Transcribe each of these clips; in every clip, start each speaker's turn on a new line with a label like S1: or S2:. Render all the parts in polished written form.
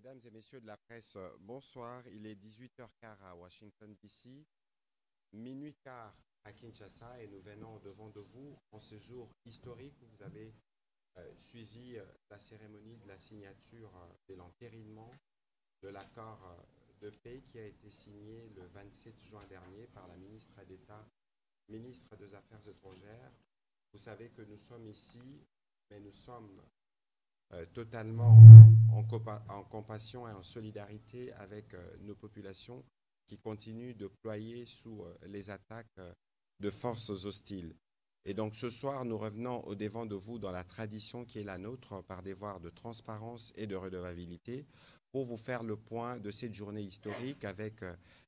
S1: Mesdames et messieurs de la presse, bonsoir. Il est 18h15 à Washington, D.C., minuit quart à Kinshasa et nous venons devant de vous en ce jour historique où vous avez suivi la cérémonie de la signature de l'entérinement de l'accord de paix qui a été signé le 27 juin dernier par la ministre d'État, ministre des Affaires étrangères. Vous savez que nous sommes ici, mais nous sommes totalement en compassion et en solidarité avec nos populations qui continuent de ployer sous les attaques de forces hostiles. Et donc ce soir, nous revenons au devant de vous dans la tradition qui est la nôtre par des voies de transparence et de redevabilité pour vous faire le point de cette journée historique avec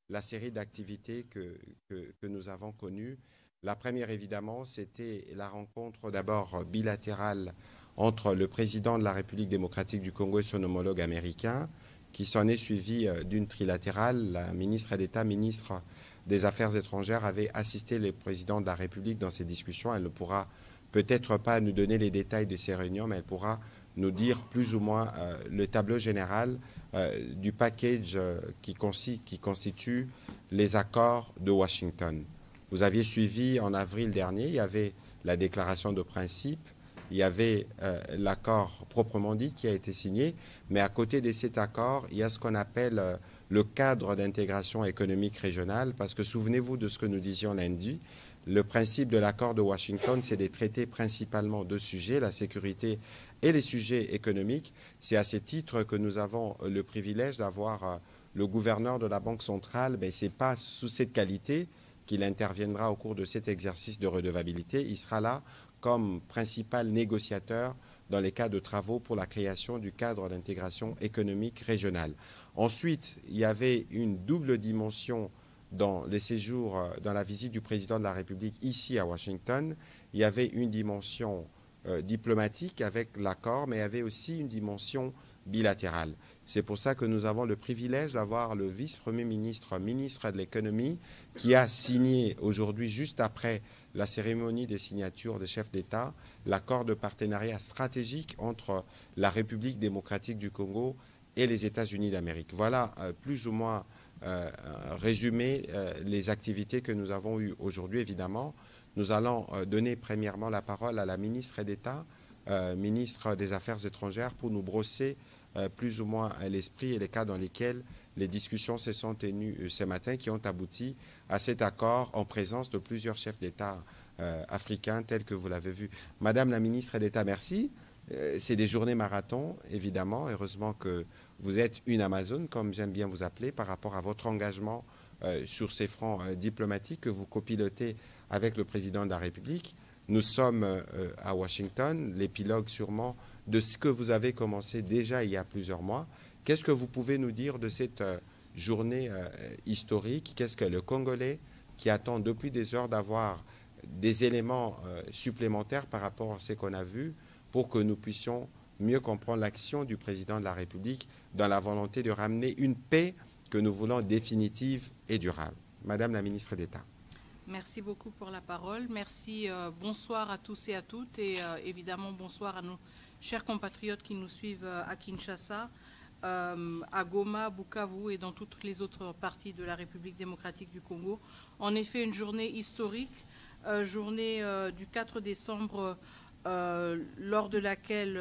S1: la série d'activités que nous avons connues. La première, évidemment, c'était la rencontre d'abord bilatérale entre le président de la République démocratique du Congo et son homologue américain, qui s'en est suivi d'une trilatérale. La ministre d'État, ministre des Affaires étrangères, avait assisté le président de la République dans ces discussions. Elle ne pourra peut-être pas nous donner les détails de ces réunions, mais elle pourra nous dire plus ou moins le tableau général du package qui constitue les accords de Washington. Vous aviez suivi en avril dernier, il y avait la déclaration de principe, il y avait l'accord proprement dit qui a été signé, mais à côté de cet accord, il y a ce qu'on appelle le cadre d'intégration économique régionale, parce que souvenez-vous de ce que nous disions lundi, le principe de l'accord de Washington, c'est de traiter principalement deux sujets, la sécurité et les sujets économiques. C'est à ce titre que nous avons le privilège d'avoir le gouverneur de la Banque centrale, mais ce n'est pas sous cette qualité qu'il interviendra au cours de cet exercice de redevabilité. Il sera là comme principal négociateur dans les cas de travaux pour la création du cadre d'intégration économique régionale. Ensuite, il y avait une double dimension dans les séjours, dans la visite du président de la République ici à Washington. Il y avait une dimension diplomatique avec l'accord, mais il y avait aussi une dimension bilatérale. C'est pour ça que nous avons le privilège d'avoir le vice-premier ministre, ministre de l'économie, qui a signé aujourd'hui, juste après la cérémonie des signatures des chefs d'État, l'accord de partenariat stratégique entre la République démocratique du Congo et les États-Unis d'Amérique. Voilà plus ou moins résumé les activités que nous avons eues aujourd'hui, évidemment. Nous allons donner premièrement la parole à la ministre d'État, ministre des Affaires étrangères, pour nous brosser plus ou moins l'esprit et les cas dans lesquels les discussions se sont tenues ce matin qui ont abouti à cet accord en présence de plusieurs chefs d'État africains tels que vous l'avez vu. Madame la ministre d'État, merci. C'est des journées marathon, évidemment. Heureusement que vous êtes une Amazone, comme j'aime bien vous appeler, par rapport à votre engagement sur ces fronts diplomatiques que vous copilotez avec le président de la République. Nous sommes à Washington, l'épilogue sûrement de ce que vous avez commencé déjà il y a plusieurs mois. Qu'est-ce que vous pouvez nous dire de cette journée historique? Qu'est-ce que le Congolais qui attend depuis des heures d'avoir des éléments supplémentaires par rapport à ce qu'on a vu pour que nous puissions mieux comprendre l'action du président de la République dans la volonté de ramener une paix que nous voulons définitive et durable. Madame la ministre d'État.
S2: Merci beaucoup pour la parole. Merci. Bonsoir à tous et à toutes et évidemment bonsoir à nos chers compatriotes qui nous suivent à Kinshasa, à Goma, Bukavu et dans toutes les autres parties de la République démocratique du Congo. En effet, une journée historique, journée du 4 décembre, lors de laquelle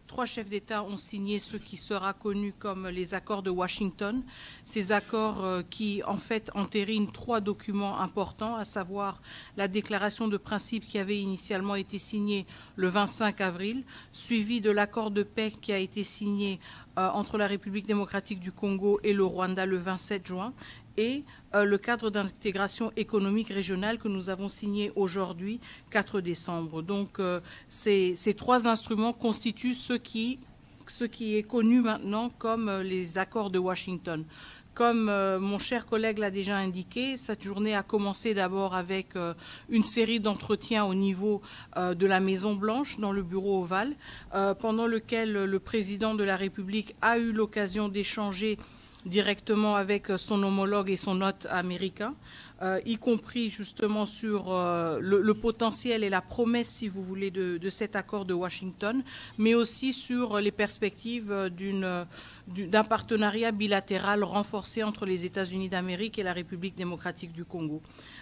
S2: trois chefs d'État ont signé ce qui sera connu comme les accords de Washington. Ces accords qui, en fait, entérinent trois documents importants, à savoir la déclaration de principe qui avait initialement été signée le 25 avril, suivi de l'accord de paix qui a été signé entre la République démocratique du Congo et le Rwanda le 27 juin, et le cadre d'intégration économique régionale que nous avons signé aujourd'hui, 4 décembre. Donc, ces trois instruments constituent ce qui est connu maintenant comme les accords de Washington. Comme mon cher collègue l'a déjà indiqué, cette journée a commencé d'abord avec une série d'entretiens au niveau de la Maison-Blanche, dans le bureau ovale, pendant lequel le président de la République a eu l'occasion d'échanger directement avec son homologue et son hôte américain. y compris justement sur le potentiel et la promesse, si vous voulez, de cet accord de Washington, mais aussi sur les perspectives d'un partenariat bilatéral renforcé entre les États-Unis d'Amérique et la République démocratique du Congo.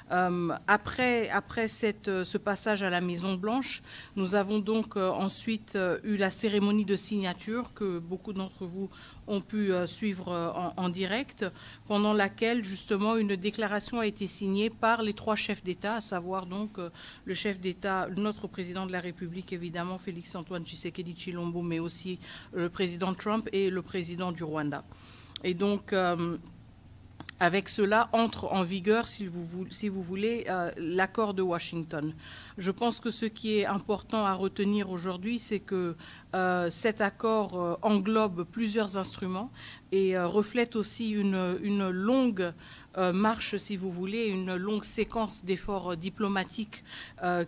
S2: Après ce passage à la Maison-Blanche, nous avons donc ensuite eu la cérémonie de signature que beaucoup d'entre vous ont pu suivre en direct, pendant laquelle justement une déclaration a été signée par les 3 chefs d'État, à savoir donc le chef d'État, notre président de la République évidemment, Félix-Antoine Tshisekedi Tshilombo, mais aussi le président Trump et le président du Rwanda. Et donc, avec cela, entre en vigueur, si vous voulez, l'accord de Washington. Je pense que ce qui est important à retenir aujourd'hui, c'est que cet accord englobe plusieurs instruments et reflète aussi une longue marche, si vous voulez, une longue séquence d'efforts diplomatiques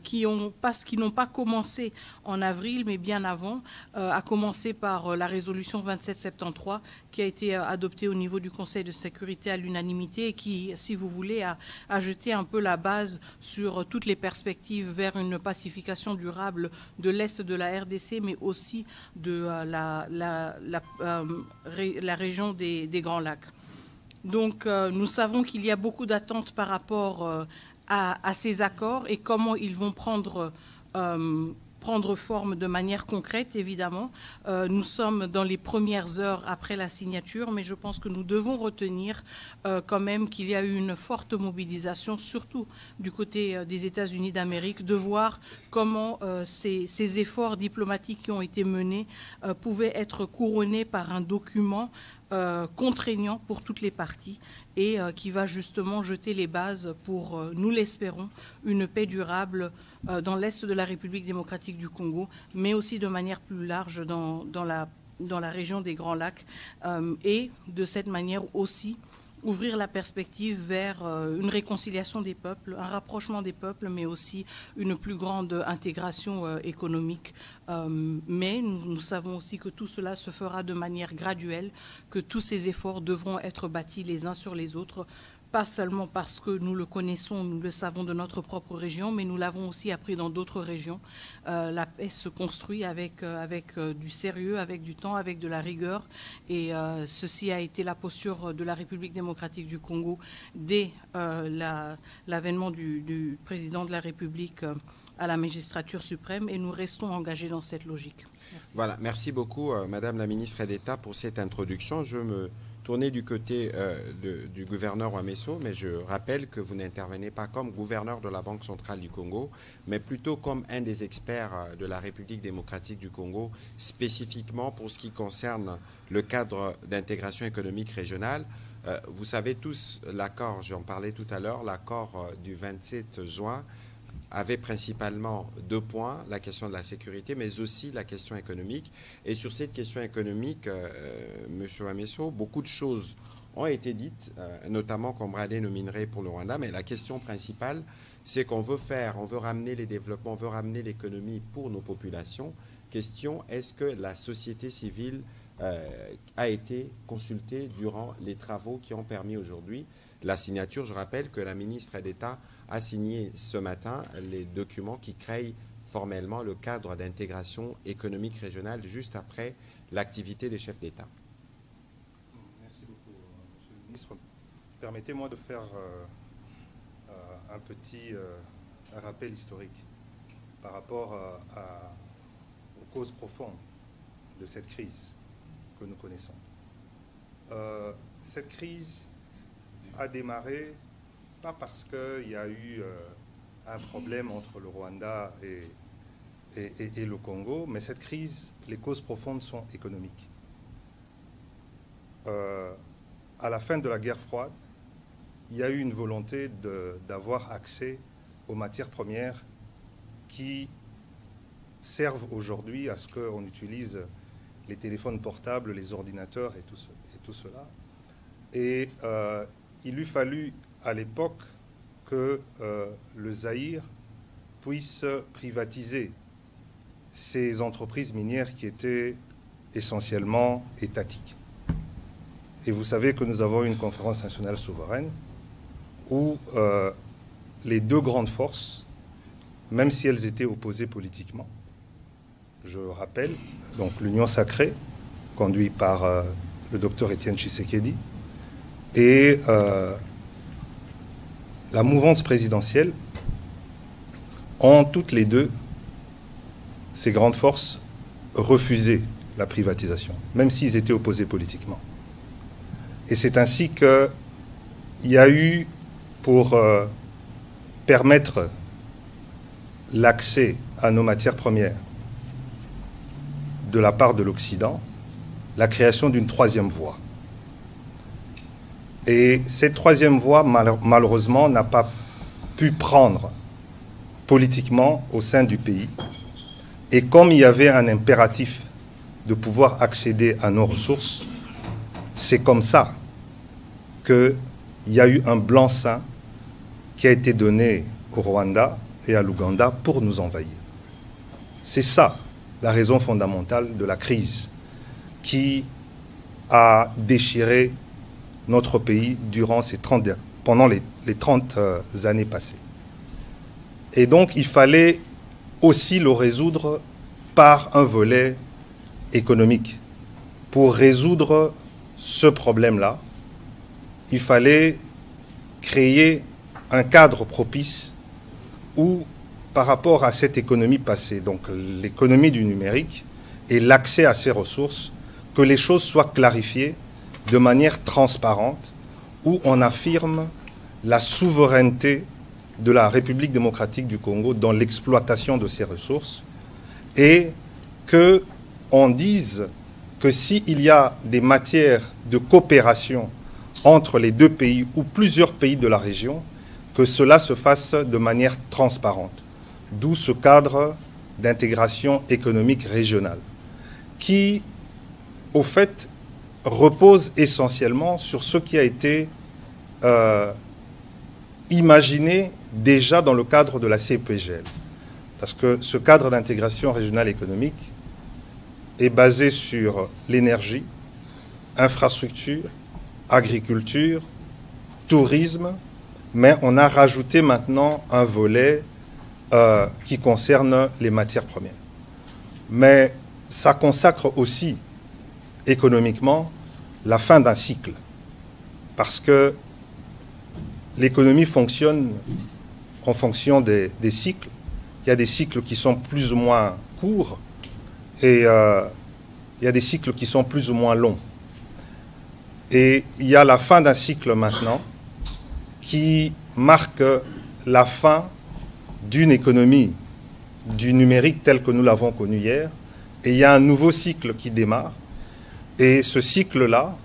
S2: qui n'ont pas commencé en avril, mais bien avant, à commencer par la résolution 2773 qui a été adoptée au niveau du Conseil de sécurité à l'unanimité et qui, si vous voulez, a jeté un peu la base sur toutes les perspectives vers une pacification durable de l'Est de la RDC, mais aussi de la région des Grands Lacs. Donc, nous savons qu'il y a beaucoup d'attentes par rapport à ces accords et comment ils vont prendre forme de manière concrète, évidemment. Nous sommes dans les premières heures après la signature, mais je pense que nous devons retenir quand même qu'il y a eu une forte mobilisation, surtout du côté des États-Unis d'Amérique, de voir comment ces efforts diplomatiques qui ont été menés pouvaient être couronnés par un document contraignant pour toutes les parties et qui va justement jeter les bases pour, nous l'espérons, une paix durable dans l'Est de la République démocratique du Congo, mais aussi de manière plus large dans la région des Grands Lacs et de cette manière aussi ouvrir la perspective vers une réconciliation des peuples, un rapprochement des peuples, mais aussi une plus grande intégration économique. Mais nous savons aussi que tout cela se fera de manière graduelle, que tous ces efforts devront être bâtis les uns sur les autres, pas seulement parce que nous le connaissons, nous le savons de notre propre région, mais nous l'avons aussi appris dans d'autres régions. La paix se construit avec du sérieux, avec du temps, avec de la rigueur. Et ceci a été la posture de la République démocratique du Congo dès l'avènement du président de la République à la magistrature suprême. Et nous restons engagés dans cette logique. Merci.
S1: Voilà, merci beaucoup, Madame la ministre d'État, pour cette introduction. Je me tourner du côté du gouverneur Ouamesso, mais je rappelle que vous n'intervenez pas comme gouverneur de la Banque centrale du Congo, mais plutôt comme un des experts de la République démocratique du Congo, spécifiquement pour ce qui concerne le cadre d'intégration économique régionale. Vous savez tous, l'accord, j'en parlais tout à l'heure, l'accord du 27 juin avait principalement 2 points, la question de la sécurité, mais aussi la question économique. Et sur cette question économique, M. Ouamesso, beaucoup de choses ont été dites, notamment qu'Ombralé nominerait pour le Rwanda, mais la question principale, c'est qu'on veut ramener les développements, on veut ramener l'économie pour nos populations. Question, est-ce que la société civile a été consultée durant les travaux qui ont permis aujourd'hui la signature? Je rappelle que la ministre d'État a signé ce matin les documents qui créent formellement le cadre d'intégration économique régionale juste après l'activité des chefs d'État.
S3: Merci beaucoup, Monsieur le ministre. Permettez-moi de faire un petit rappel historique par rapport aux causes profondes de cette crise que nous connaissons. Cette crise a démarré pas parce qu'il y a eu un problème entre le Rwanda et le Congo, mais cette crise, les causes profondes sont économiques. À la fin de la guerre froide, il y a eu une volonté d'avoir accès aux matières premières qui servent aujourd'hui à ce qu'on utilise les téléphones portables, les ordinateurs et tout cela. Et il eût fallu à l'époque que le Zaïre puisse privatiser ces entreprises minières qui étaient essentiellement étatiques. Et vous savez que nous avons une conférence nationale souveraine où les deux grandes forces, même si elles étaient opposées politiquement, je rappelle, donc l'Union sacrée, conduite par le docteur Étienne Tshisekedi, et la mouvance présidentielle, ont toutes les deux, ces grandes forces, refusé la privatisation, même s'ils étaient opposés politiquement. Et c'est ainsi qu'il y a eu, pour permettre l'accès à nos matières premières de la part de l'Occident, la création d'une troisième voie. Et cette troisième voie, malheureusement, n'a pas pu prendre politiquement au sein du pays. Et comme il y avait un impératif de pouvoir accéder à nos ressources, c'est comme ça qu'il y a eu un blanc-seing qui a été donné au Rwanda et à l'Ouganda pour nous envahir. C'est ça la raison fondamentale de la crise qui a déchiré notre pays durant pendant les 30 années passées. Et donc, il fallait aussi le résoudre par un volet économique. Pour résoudre ce problème-là, il fallait créer un cadre propice où, par rapport à cette économie passée, donc l'économie du numérique et l'accès à ces ressources, que les choses soient clarifiées de manière transparente, où on affirme la souveraineté de la République démocratique du Congo dans l'exploitation de ces ressources, et qu'on dise que s'il y a des matières de coopération entre les deux pays ou plusieurs pays de la région, que cela se fasse de manière transparente. D'où ce cadre d'intégration économique régionale, qui, au fait, repose essentiellement sur ce qui a été imaginé déjà dans le cadre de la CEPGL. Parce que ce cadre d'intégration régionale économique est basé sur l'énergie, infrastructure, agriculture, tourisme, mais on a rajouté maintenant un volet qui concerne les matières premières. Mais ça consacre aussi économiquement la fin d'un cycle, parce que l'économie fonctionne en fonction des cycles. Il y a des cycles qui sont plus ou moins courts et il y a des cycles qui sont plus ou moins longs. Et il y a la fin d'un cycle maintenant qui marque la fin d'une économie du numérique telle que nous l'avons connue hier. Et il y a un nouveau cycle qui démarre. Et ce cycle-là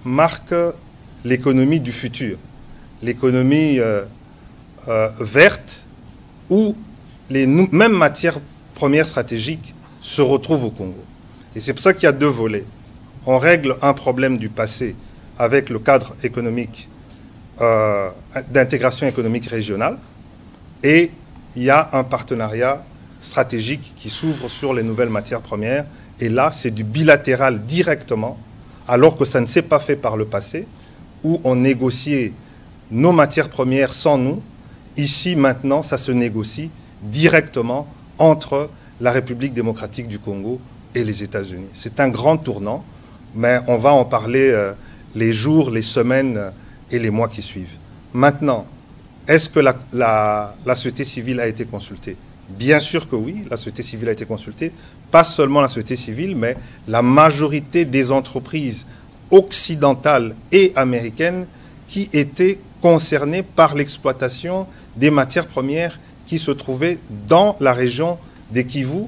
S3: marque l'économie du futur, l'économie verte, où les mêmes matières premières stratégiques se retrouvent au Congo. Et c'est pour ça qu'il y a deux volets. On règle un problème du passé avec le cadre économique d'intégration économique régionale, et il y a un partenariat stratégique qui s'ouvre sur les nouvelles matières premières. Et là, c'est du bilatéral directement, alors que ça ne s'est pas fait par le passé, où on négociait nos matières premières sans nous. Ici, maintenant, ça se négocie directement entre la République démocratique du Congo et les États-Unis. C'est un grand tournant, mais on va en parler les jours, les semaines et les mois qui suivent. Maintenant, est-ce que la société civile a été consultée? Bien sûr que oui, la société civile a été consultée. Pas seulement la société civile, mais la majorité des entreprises occidentales et américaines qui étaient concernées par l'exploitation des matières premières qui se trouvaient dans la région des Kivu,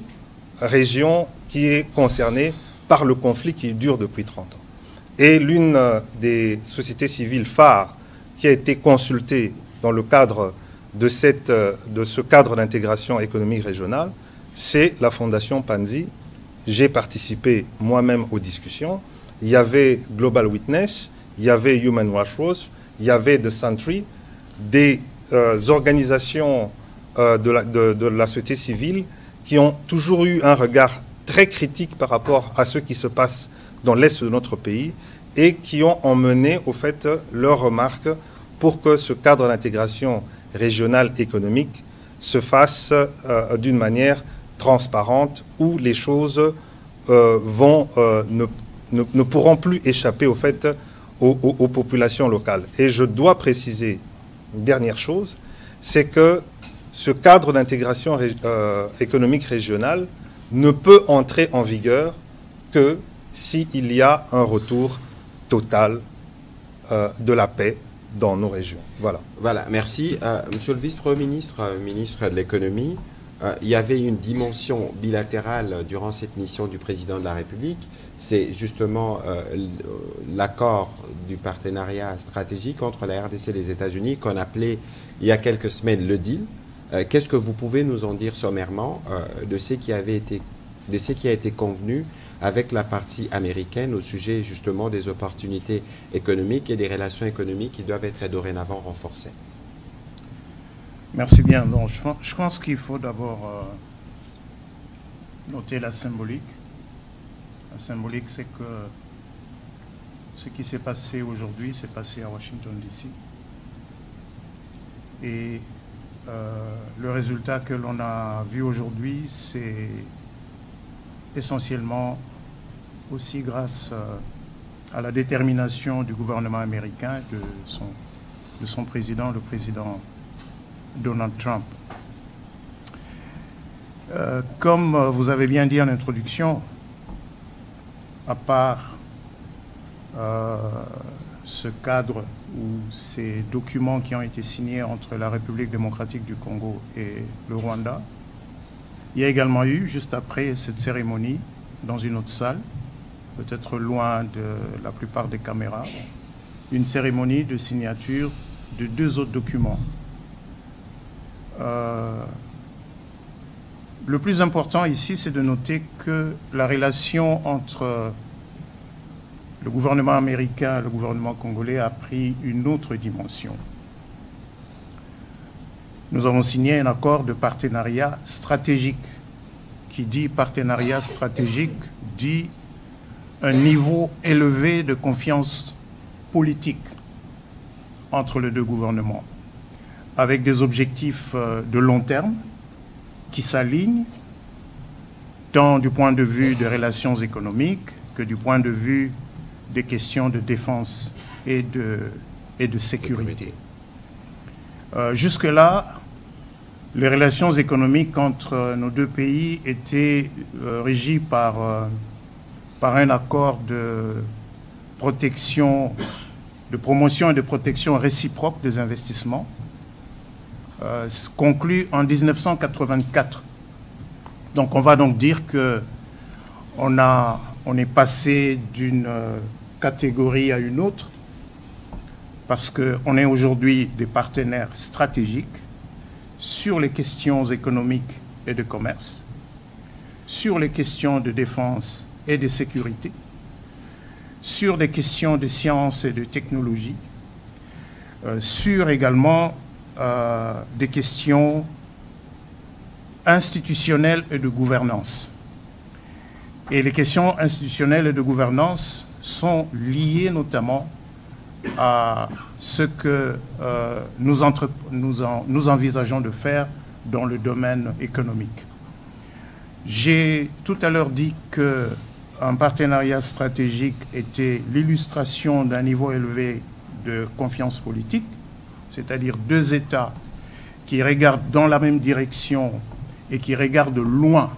S3: région qui est concernée par le conflit qui dure depuis 30 ans. Et l'une des sociétés civiles phares qui a été consultée dans le cadre de ce cadre d'intégration économique régionale, c'est la Fondation Panzi. J'ai participé moi-même aux discussions. Il y avait Global Witness, il y avait Human Rights Watch, il y avait The Sentry, des organisations de la société civile qui ont toujours eu un regard très critique par rapport à ce qui se passe dans l'est de notre pays et qui ont emmené, au fait, leurs remarques pour que ce cadre d'intégration régionale économique se fasse d'une manière transparente, où les choses ne pourront plus échapper au fait aux populations locales. Et je dois préciser une dernière chose, c'est que ce cadre d'intégration économique régionale ne peut entrer en vigueur que s'il y a un retour total de la paix dans nos régions. Voilà.
S1: Voilà, merci. Monsieur le vice-premier ministre, ministre de l'économie, il y avait une dimension bilatérale durant cette mission du président de la République. C'est justement l'accord du partenariat stratégique entre la RDC et les États-Unis qu'on appelait il y a quelques semaines le deal. Qu'est-ce que vous pouvez nous en dire sommairement de ce qui a été convenu avec la partie américaine au sujet justement des opportunités économiques et des relations économiques qui doivent être dorénavant renforcées?
S4: Merci bien. Donc, je pense qu'il faut d'abord noter la symbolique. La symbolique, c'est que ce qui s'est passé aujourd'hui s'est passé à Washington, D.C. Et le résultat que l'on a vu aujourd'hui, c'est essentiellement aussi grâce à la détermination du gouvernement américain, de son président, le président Donald Trump. Comme vous avez bien dit en introduction, à part ce cadre ou ces documents qui ont été signés entre la République démocratique du Congo et le Rwanda, il y a également eu, juste après cette cérémonie, dans une autre salle, peut-être loin de la plupart des caméras, une cérémonie de signature de 2 autres documents. Le plus important ici, c'est de noter que la relation entre le gouvernement américain et le gouvernement congolais a pris une autre dimension. Nous avons signé un accord de partenariat stratégique. Qui dit partenariat stratégique dit un niveau élevé de confiance politique entre les 2 gouvernements, avec des objectifs de long terme qui s'alignent tant du point de vue des relations économiques que du point de vue des questions de défense et de sécurité. Jusque-là, les relations économiques entre nos 2 pays étaient régies par un accord de protection, de promotion et de protection réciproque des investissements, conclu en 1984. Donc on va donc dire qu'on est passé d'une catégorie à une autre, parce qu'on est aujourd'hui des partenaires stratégiques sur les questions économiques et de commerce, sur les questions de défense et de sécurité, sur des questions de sciences et de technologie, sur également des questions institutionnelles et de gouvernance. Et les questions institutionnelles et de gouvernance sont liées notamment à ce que nous envisageons de faire dans le domaine économique. J'ai tout à l'heure dit qu'un partenariat stratégique était l'illustration d'un niveau élevé de confiance politique, c'est-à-dire 2 États qui regardent dans la même direction et qui regardent loin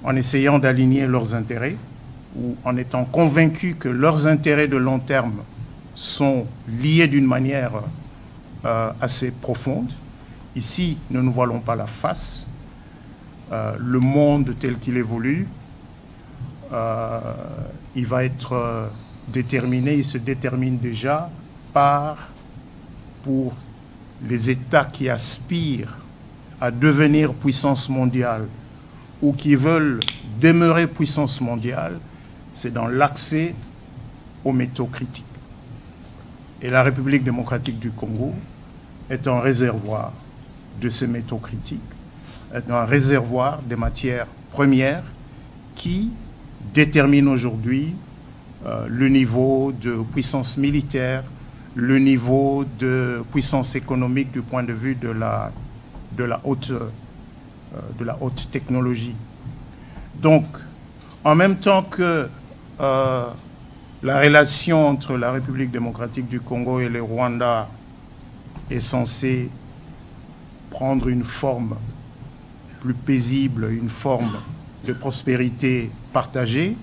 S4: en essayant d'aligner leurs intérêts ou en étant convaincus que leurs intérêts de long terme sont liés d'une manière assez profonde. Ici, ne nous voilons pas la face. Le monde tel qu'il évolue, il va être déterminé, il se détermine déjà pour les États qui aspirent à devenir puissance mondiale ou qui veulent demeurer puissance mondiale, c'est dans l'accès aux métaux critiques. Et la République démocratique du Congo est un réservoir de ces métaux critiques, est un réservoir des matières premières qui détermine aujourd'hui le niveau de puissance militaire, le niveau de puissance économique du point de vue de la haute technologie. Donc, en même temps que la relation entre la République démocratique du Congo et le Rwanda est censée prendre une forme plus paisible, une forme de prospérité partagée,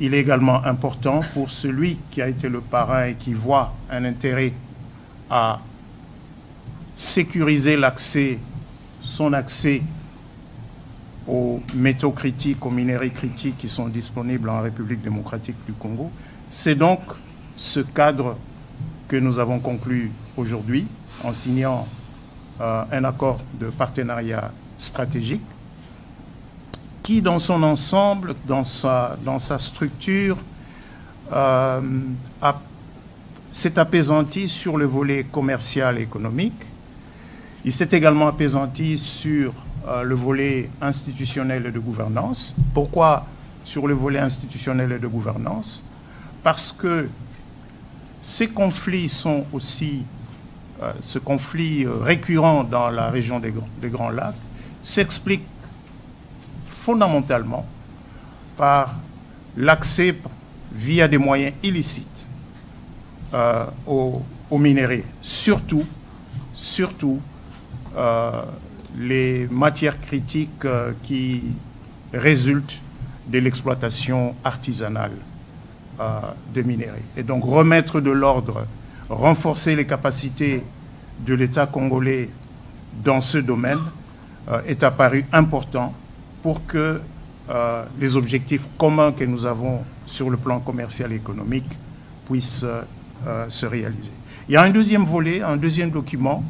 S4: il est également important pour celui qui a été le parrain et qui voit un intérêt à sécuriser son accès aux métaux critiques, aux minéraux critiques qui sont disponibles en République démocratique du Congo. C'est donc ce cadre que nous avons conclu aujourd'hui en signant un accord de partenariat stratégique qui, dans son ensemble, dans sa structure, s'est apaisanti sur le volet commercial et économique. Il s'est également apaisanti sur le volet institutionnel et de gouvernance. Pourquoi sur le volet institutionnel et de gouvernance? Parce que ces conflits sont aussi, ce conflit récurrent dans la région des Grands Lacs s'explique fondamentalement par l'accès via des moyens illicites aux minéraux, surtout les matières critiques qui résultent de l'exploitation artisanale de minéraux. Et donc remettre de l'ordre, renforcer les capacités de l'État congolais dans ce domaine est apparu important pour que les objectifs communs que nous avons sur le plan commercial et économique puissent se réaliser. Il y a un deuxième volet, un deuxième document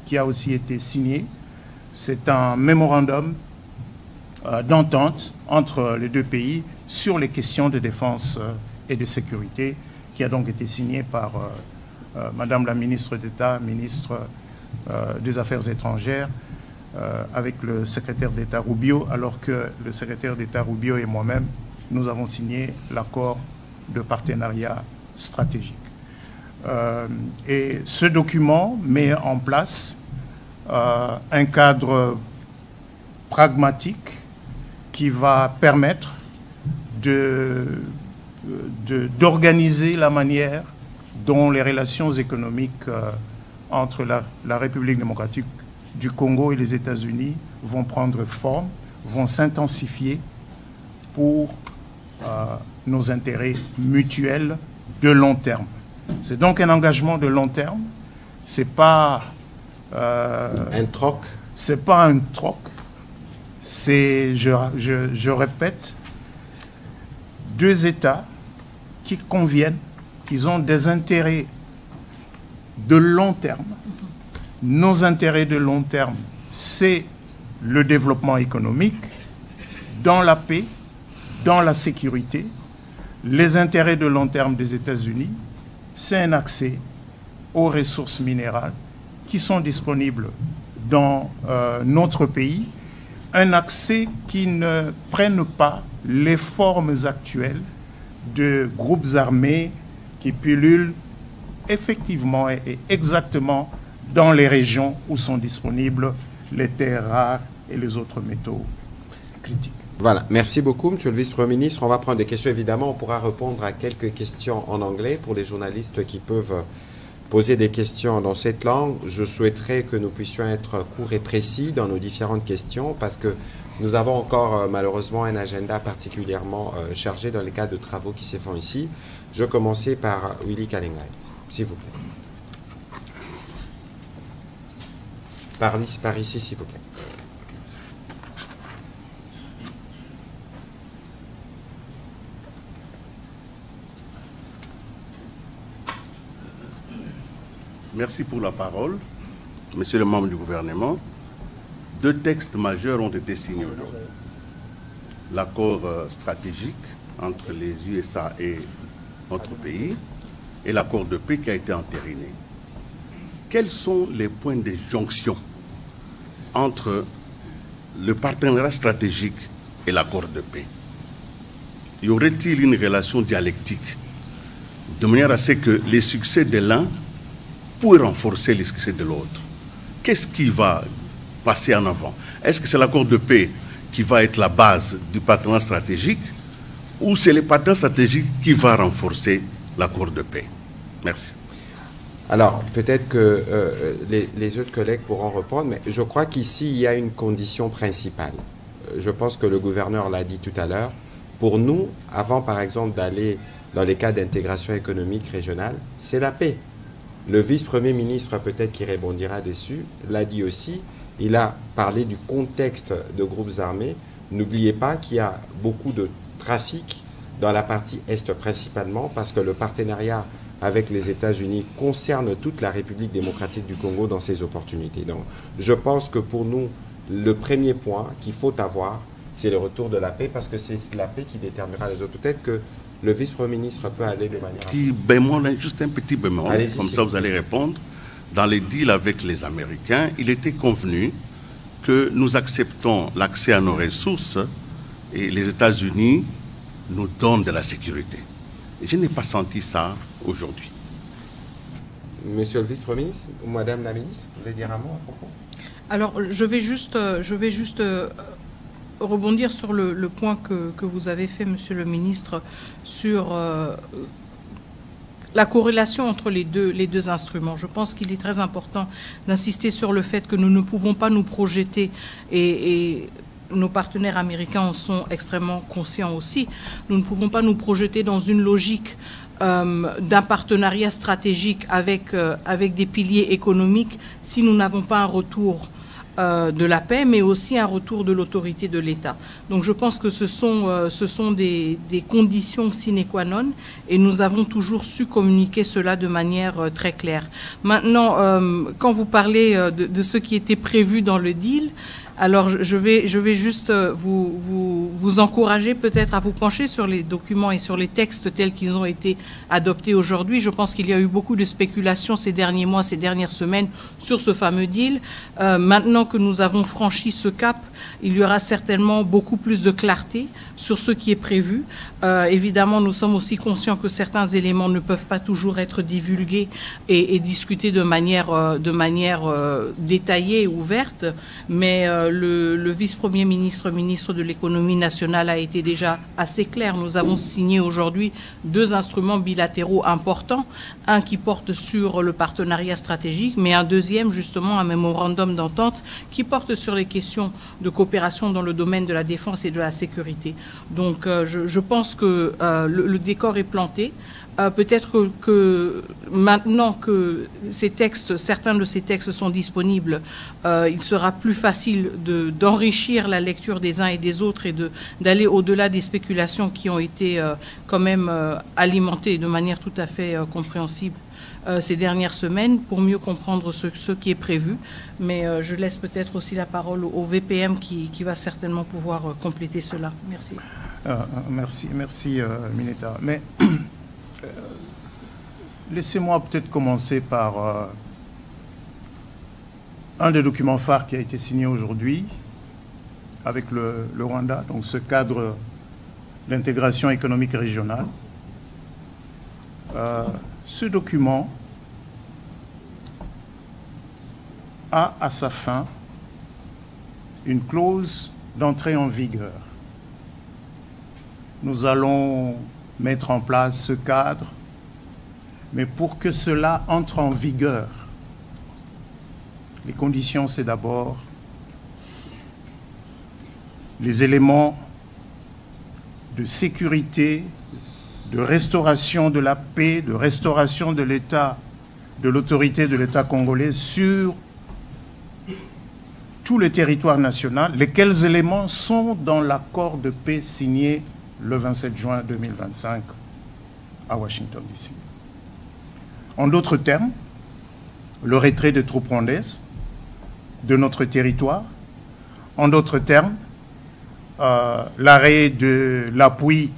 S4: qui a aussi été signé. C'est un mémorandum d'entente entre les deux pays sur les questions de défense et de sécurité qui a donc été signé par Madame la ministre d'État, ministre des Affaires étrangères, avec le secrétaire d'État Rubio, alors que le secrétaire d'État Rubio et moi-même, nous avons signé l'accord de partenariat stratégique. Et ce document met en place un cadre pragmatique qui va permettre d'organiser la manière dont les relations économiques entre la République démocratique du Congo et les États-Unis vont prendre forme, vont s'intensifier pour nos intérêts mutuels de long terme. C'est donc un engagement de long terme. C'est pas
S1: un troc.
S4: C'est pas un troc. C'est, je répète, deux États qui conviennent, qui ont des intérêts de long terme. Nos intérêts de long terme, c'est le développement économique, dans la paix, dans la sécurité. Les intérêts de long terme des États-Unis, c'est un accès aux ressources minérales qui sont disponibles dans notre pays, un accès qui ne prenne pas les formes actuelles de groupes armés qui pullulent effectivement et exactement dans les régions où sont disponibles les terres rares et les autres métaux critiques.
S1: Voilà, merci beaucoup, Monsieur le Vice-Premier ministre. On va prendre des questions, évidemment. On pourra répondre à quelques questions en anglais pour les journalistes qui peuvent poser des questions dans cette langue. Je souhaiterais que nous puissions être courts et précis dans nos différentes questions parce que nous avons encore malheureusement un agenda particulièrement chargé dans les cas de travaux qui se font ici. Je vais commencer par Willy Kalengai, s'il vous plaît. Par ici, s'il vous plaît.
S5: Merci pour la parole. Monsieur le membre du gouvernement, deux textes majeurs ont été signés aujourd'hui. L'accord stratégique entre les USA et notre pays et l'accord de paix qui a été entériné. Quels sont les points de jonction entre le partenariat stratégique et l'accord de paix? Y aurait-il une relation dialectique de manière à ce que les succès de l'un puissent renforcer les succès de l'autre. Qu'est-ce qui va passer en avant? Est-ce que c'est l'accord de paix qui va être la base du partenariat stratégique ou c'est le partenariat stratégique qui va renforcer l'accord de paix? Merci.
S1: Alors, peut-être que les autres collègues pourront répondre, mais je crois qu'ici, il y a une condition principale. Je pense que le gouverneur l'a dit tout à l'heure. Pour nous, avant, par exemple, d'aller dans les cas d'intégration économique régionale, c'est la paix. Le vice-premier ministre, peut-être qui rebondira dessus, l'a dit aussi. Il a parlé du contexte de groupes armés. N'oubliez pas qu'il y a beaucoup de trafic dans la partie Est principalement, parce que le partenariat avec les États-Unis concerne toute la République démocratique du Congo dans ses opportunités. Donc, je pense que pour nous, le premier point qu'il faut avoir, c'est le retour de la paix, parce que c'est la paix qui déterminera les autres. Peut-être que le vice-premier ministre peut aller de manière...
S5: Petit bémol, juste un petit bémol, comme ça vous allez répondre. Dans les deals avec les Américains, il était convenu que nous acceptons l'accès à nos ressources et les États-Unis nous donnent de la sécurité. Je n'ai pas senti ça aujourd'hui.
S1: Monsieur le vice-premier ministre, ou madame la ministre, vous voulez dire un mot à propos?
S2: Alors, je vais juste rebondir sur le point que vous avez fait, monsieur le ministre, sur la corrélation entre les deux instruments. Je pense qu'il est très important d'insister sur le fait que nous ne pouvons pas nous projeter et nos partenaires américains en sont extrêmement conscients aussi. Nous ne pouvons pas nous projeter dans une logique d'un partenariat stratégique avec des piliers économiques si nous n'avons pas un retour de la paix, mais aussi un retour de l'autorité de l'État. Donc je pense que ce sont des conditions sine qua non et nous avons toujours su communiquer cela de manière très claire. Maintenant, quand vous parlez de ce qui était prévu dans le deal, alors je vais juste vous encourager peut-être à vous pencher sur les documents et sur les textes tels qu'ils ont été adoptés aujourd'hui. Je pense qu'il y a eu beaucoup de spéculations ces derniers mois, ces dernières semaines sur ce fameux deal. Maintenant que nous avons franchi ce cap, il y aura certainement beaucoup plus de clarté sur ce qui est prévu. Évidemment, nous sommes aussi conscients que certains éléments ne peuvent pas toujours être divulgués et discutés de manière détaillée et ouverte, mais le vice-premier ministre, ministre de l'économie nationale a été déjà assez clair. Nous avons signé aujourd'hui 2 instruments bilatéraux importants, un qui porte sur le partenariat stratégique, mais un deuxième, justement, un mémorandum d'entente qui porte sur les questions de coopération dans le domaine de la défense et de la sécurité. Donc, je pense que le décor est planté. Peut-être que maintenant que ces textes, certains de ces textes sont disponibles, il sera plus facile d'enrichir la lecture des uns et des autres et d'aller au-delà des spéculations qui ont été quand même alimentées de manière tout à fait compréhensible ces dernières semaines pour mieux comprendre ce qui est prévu. Mais je laisse peut-être aussi la parole au VPM qui va certainement pouvoir compléter cela. Merci.
S4: Merci Mineta. Mais laissez-moi peut-être commencer par un des documents phares qui a été signé aujourd'hui avec le Rwanda, donc ce cadre d'intégration économique régionale. Ce document a à sa fin une clause d'entrée en vigueur. Nous allons mettre en place ce cadre, mais pour que cela entre en vigueur, les conditions, c'est d'abord les éléments de sécurité, de restauration de la paix, de restauration de l'État, de l'autorité de l'État congolais sur tout le territoire national, lesquels éléments sont dans l'accord de paix signé le 27 juin 2025 à Washington, D.C. En d'autres termes, le retrait des troupes rwandaises de notre territoire. En d'autres termes, l'arrêt de l'appui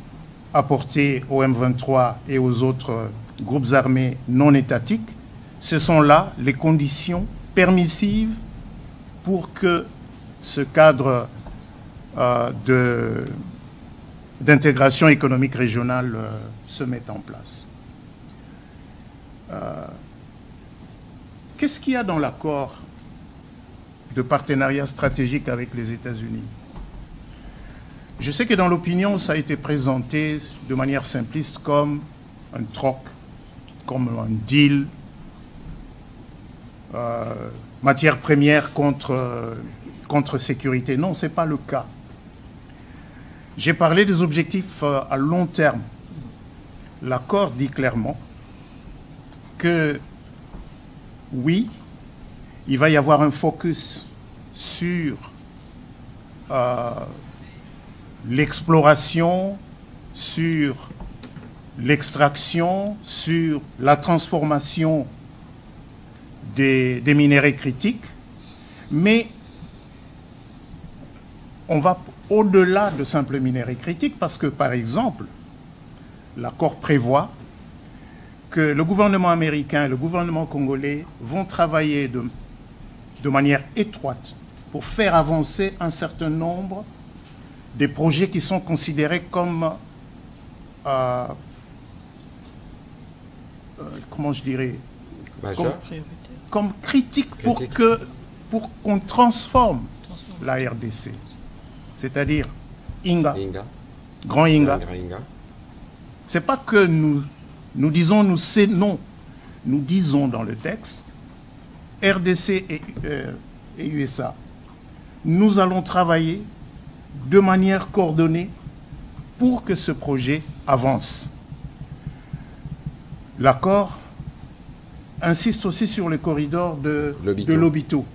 S4: apporté au M23 et aux autres groupes armés non étatiques. Ce sont là les conditions permissives pour que ce cadre d'intégration économique régionale se mette en place. Qu'est-ce qu'il y a dans l'accord de partenariat stratégique avec les États-Unis? Je sais que dans l'opinion, ça a été présenté de manière simpliste comme un troc, comme un deal, matière première contre sécurité. Non, ce n'est pas le cas. J'ai parlé des objectifs à long terme. L'accord dit clairement que, oui, il va y avoir un focus sur l'exploration, sur l'extraction, sur la transformation des minéraux critiques, mais on va au-delà de simples minéraux critiques parce que, par exemple, l'accord prévoit que le gouvernement américain et le gouvernement congolais vont travailler de manière étroite pour faire avancer un certain nombre des projets qui sont considérés comme, comment je dirais, comme critiques pour qu'on transforme la RDC. C'est-à-dire Inga, Grand Inga. Ce n'est pas que nous disons non. Nous disons dans le texte, RDC et USA, nous allons travailler de manière coordonnée pour que ce projet avance. L'accord insiste aussi sur le corridor de Lobito.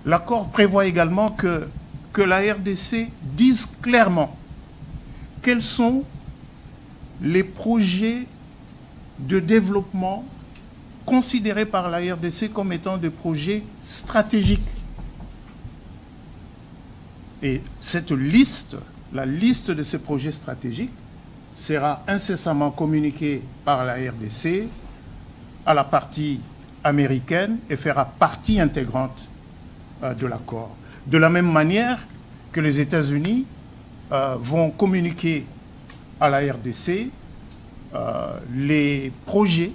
S4: L'accord prévoit également que la RDC dise clairement quels sont les projets de développement considérés par la RDC comme étant des projets stratégiques. Et cette liste, la liste de ces projets stratégiques, sera incessamment communiquée par la RDC à la partie américaine et fera partie intégrante de l'accord. De la même manière que les États-Unis vont communiquer à la RDC les projets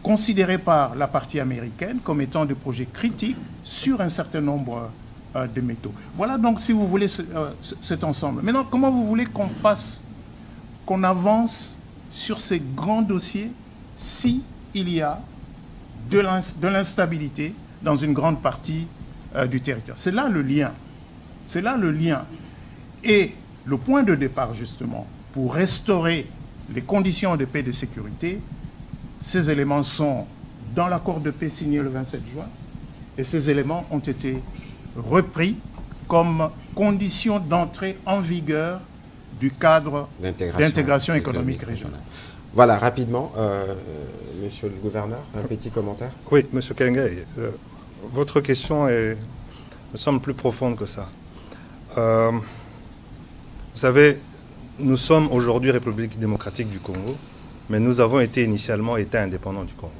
S4: considérés par la partie américaine comme étant des projets critiques sur un certain nombre de métaux. Voilà donc, si vous voulez, cet ensemble. Maintenant, comment vous voulez qu'on avance sur ces grands dossiers si il y a de l'instabilité dans une grande partie du territoire? C'est là le lien. C'est là le lien. Et le point de départ, justement, pour restaurer les conditions de paix et de sécurité, ces éléments sont dans l'accord de paix signé le 27 juin, et ces éléments ont été repris comme condition d'entrée en vigueur du cadre d'intégration économique régionale.
S1: Voilà, rapidement, monsieur le gouverneur, un petit commentaire.
S3: Oui, monsieur Kengay, votre question me semble plus profonde que ça. Vous savez, nous sommes aujourd'hui République démocratique du Congo, mais nous avons été initialement État indépendant du Congo.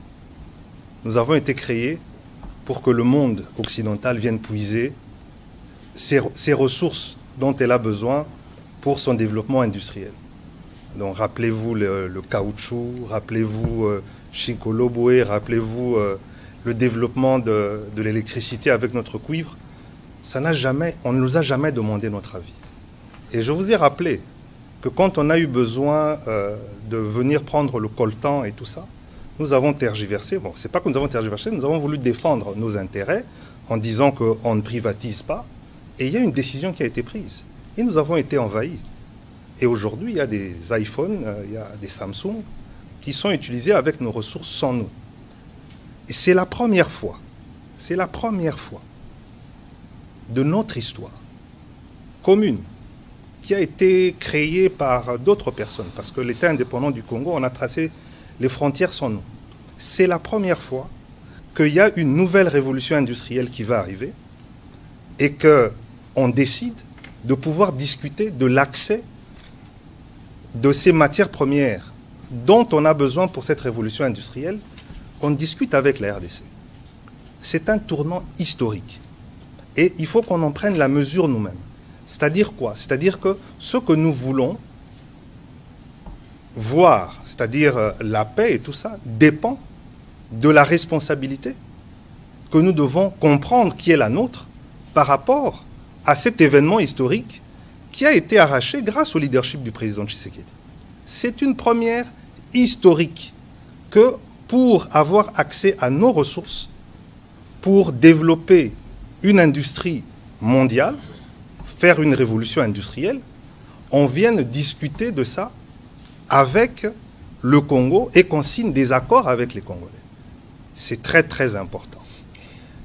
S3: Nous avons été créés pour que le monde occidental vienne puiser ses ressources dont elle a besoin pour son développement industriel. Donc rappelez-vous le caoutchouc, rappelez-vous Chikoloboué, rappelez-vous le développement de l'électricité avec notre cuivre. On ne nous a jamais demandé notre avis. Et je vous ai rappelé que quand on a eu besoin de venir prendre le coltan et tout ça, nous avons tergiversé. Bon, c'est pas que nous avons tergiversé, nous avons voulu défendre nos intérêts en disant qu'on ne privatise pas. Et il y a une décision qui a été prise. Et nous avons été envahis. Et aujourd'hui, il y a des iPhones, il y a des Samsung qui sont utilisés avec nos ressources sans nous. Et c'est la première fois de notre histoire commune qui a été créée par d'autres personnes. Parce que l'État indépendant du Congo, on a tracé les frontières sans nous. C'est la première fois qu'il y a une nouvelle révolution industrielle qui va arriver et qu'on décide de pouvoir discuter de l'accès de ces matières premières dont on a besoin pour cette révolution industrielle, qu'on discute avec la RDC. C'est un tournant historique. Et il faut qu'on en prenne la mesure nous-mêmes. C'est-à-dire quoi? C'est-à-dire que ce que nous voulons, voir, c'est-à-dire la paix et tout ça, dépend de la responsabilité que nous devons comprendre qui est la nôtre par rapport à cet événement historique qui a été arraché grâce au leadership du président Tshisekedi. C'est une première historique que pour avoir accès à nos ressources, pour développer une industrie mondiale, faire une révolution industrielle, on vienne discuter de ça avec le Congo et qu'on signe des accords avec les Congolais. C'est très, très important.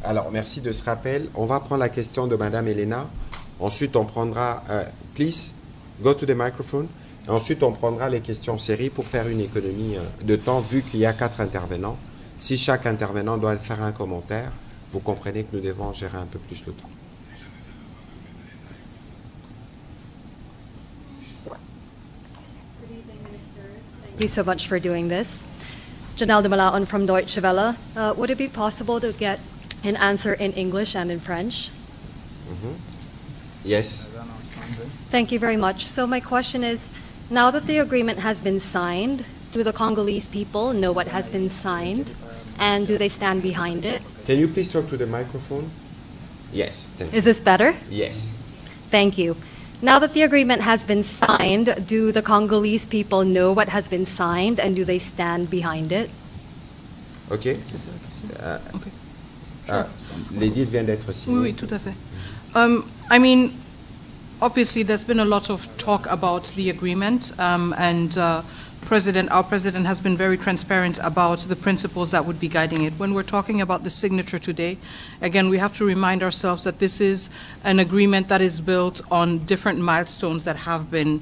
S1: Alors, merci de ce rappel. On va prendre la question de Madame Elena. Ensuite, on prendra... please, go to the microphone. Et ensuite, on prendra les questions série pour faire une économie de temps, vu qu'il y a 4 intervenants. Si chaque intervenant doit faire un commentaire, vous comprenez que nous devons gérer un peu plus le temps.
S6: Thank you so much for doing this. Janelle de Malaon from Deutsche Welle. Would it be possible to get an answer in English and in French?
S1: Yes.
S6: Thank you very much. So my question is, now that the agreement has been signed, do the Congolese people know what has been signed, and do they stand behind it?
S1: Can you please talk to the microphone? Yes. Thank you.
S6: Is this better?
S1: Yes.
S6: Thank you. Now that the agreement has been signed, do the Congolese people know what has been signed, and do they stand behind it?
S1: OK. L'édit vient d'être signé.
S2: Oui, tout à fait. I mean, obviously, there's been a lot of talk about the agreement, and our president has been very transparent about the principles that would be guiding it. When we're talking about the signature today, again, we have to remind ourselves that this is an agreement that is built on different milestones that have been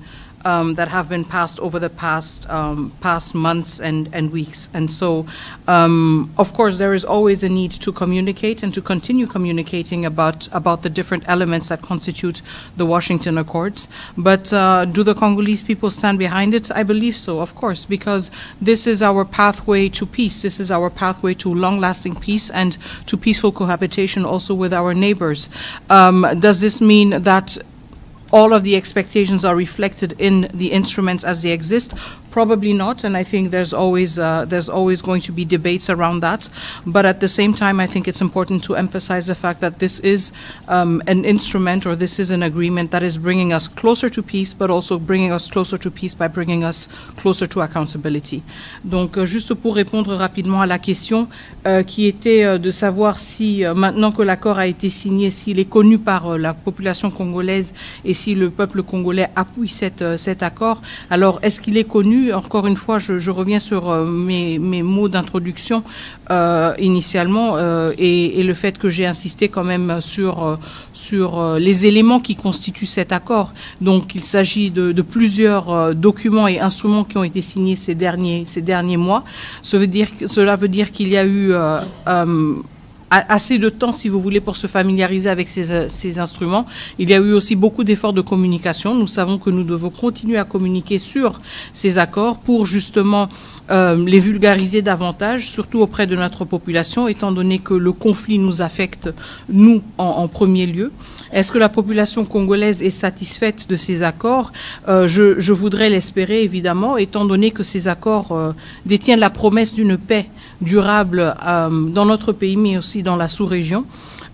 S2: passed over the past months and weeks. And so, of course, there is always a need to communicate and to continue communicating about the different elements that constitute the Washington Accords. But do the Congolese people stand behind it? I believe so, of course, because this is our pathway to peace. This is our pathway to long-lasting peace and to peaceful cohabitation also with our neighbors. Does this mean that all of the expectations are reflected in the instruments as they exist? Probably not, and I think there's always going to be debates around that. But at the same time, I think it's important to emphasize the fact that this is an instrument, or this is an agreement that is bringing us closer to peace, but also bringing us closer to peace by bringing us closer to accountability. Donc, juste pour répondre rapidement à la question qui était de savoir si, maintenant que l'accord a été signé, s'il est connu par la population congolaise et si le peuple congolais appuie cet accord. Alors, est-ce qu'il est connu? Encore une fois, je reviens sur mes mots d'introduction initialement et le fait que j'ai insisté quand même sur les éléments qui constituent cet accord. Donc, il s'agit de plusieurs documents et instruments qui ont été signés ces derniers mois. Cela veut dire qu'il y a eu assez de temps, si vous voulez, pour se familiariser avec ces instruments. Il y a eu aussi beaucoup d'efforts de communication. Nous savons que nous devons continuer à communiquer sur ces accords pour justement les vulgariser davantage, surtout auprès de notre population, étant donné que le conflit nous affecte, nous, en premier lieu. Est-ce que la population congolaise est satisfaite de ces accords? Je voudrais l'espérer, évidemment, étant donné que ces accords détiennent la promesse d'une paix durable dans notre pays, mais aussi dans la sous-région.